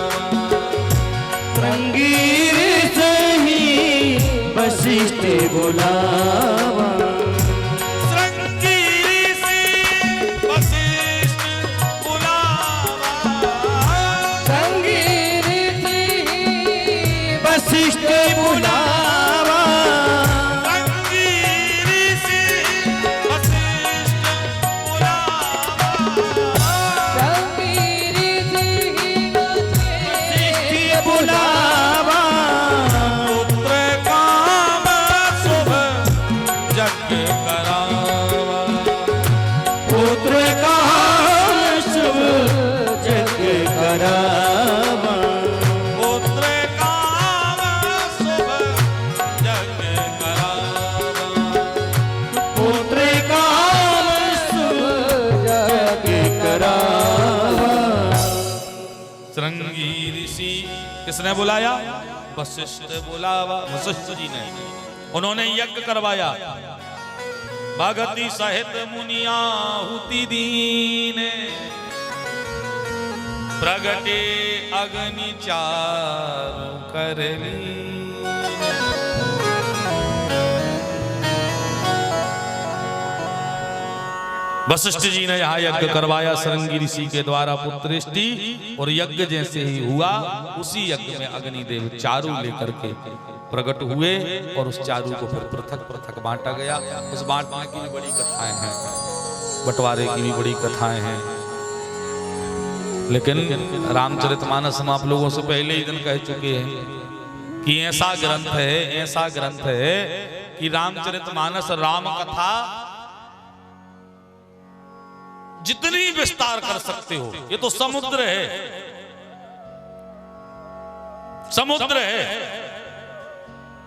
श्रृंगी ऋषि वशिष्ठ बुलावा किसने बुलाया वशिष्ठ बुलावा वशिष्ठ जी ने उन्होंने यज्ञ करवाया भगति सहित मुनिया हुति दीने प्रगटे अग्नि चारु करली वशिष्ठ जी ने यहाँ यज्ञ करवाया श्रृंगी ऋषि के द्वारा पुत्रेष्टि और यज्ञ जैसे ही हुआ उसी यज्ञ में अग्निदेव चारु लेकर के प्रकट हुए और उस चारु को फिर पृथक पृथक बांटा गया उस बांटने की भी बड़ी कथाएं हैं बंटवारे की भी बड़ी कथाएं हैं लेकिन रामचरितमानस हम आप लोगों से पहले ही दिन कह चुके हैं कि ऐसा ग्रंथ है कि रामचरितमानस राम कथा जितनी विस्तार कर सकते हो ये तो समुद्र है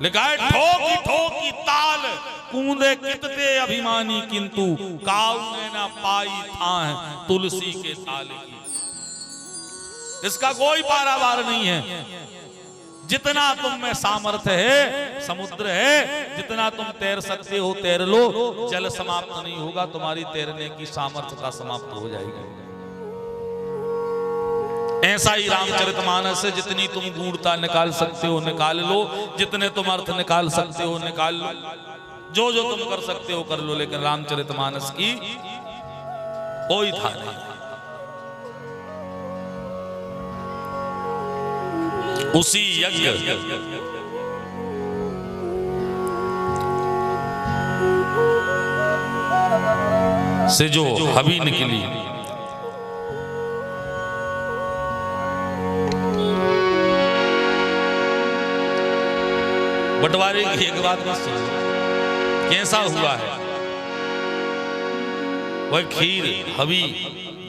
लिखा है ठोकी ठोकी ताल कूंदे कितते अभिमानी किंतु काऊ ने ना पाई था तुलसी के ताल की। इसका कोई पारावार नहीं है। जितना तुम में सामर्थ्य है, समुद्र है, जितना तुम तैर सकते हो तैर लो, जल समाप्त नहीं होगा, तुम्हारी तैरने की सामर्थ्यता समाप्त हो जाएगी। ऐसा ही रामचरितमानस से जितनी तुम गूढ़ता निकाल सकते हो निकाल लो, जितने तुम अर्थ निकाल सकते हो निकाल लो, जो जो तुम कर सकते हो कर लो, लेकिन रामचरितमानस की कोई था नहीं। उसी यज्ञ से जो हवि निकली, बंटवारे की एक बात मत सुनो, कैसा हुआ है वह खीर हवि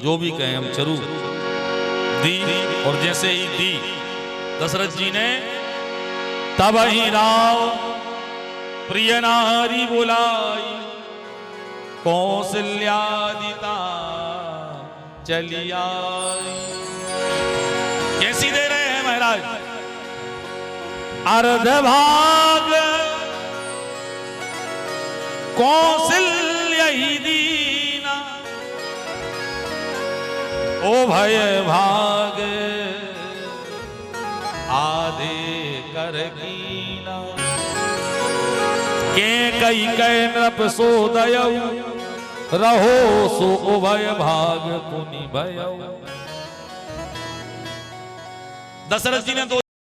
जो भी कहें हम चरू दी, और जैसे ही दी दशरथ जी ने तब ही राव प्रिय नारी बुलाई कौशल्यादिता चली आई। कैसी दे रहे हैं महाराज? अर्धभाग कौशल्य ही दीना ओ भय भाग आधे कर कीना के कई कै नृप सोदय रहो सो उभय भाग पुनि भय। दशरथ जी ने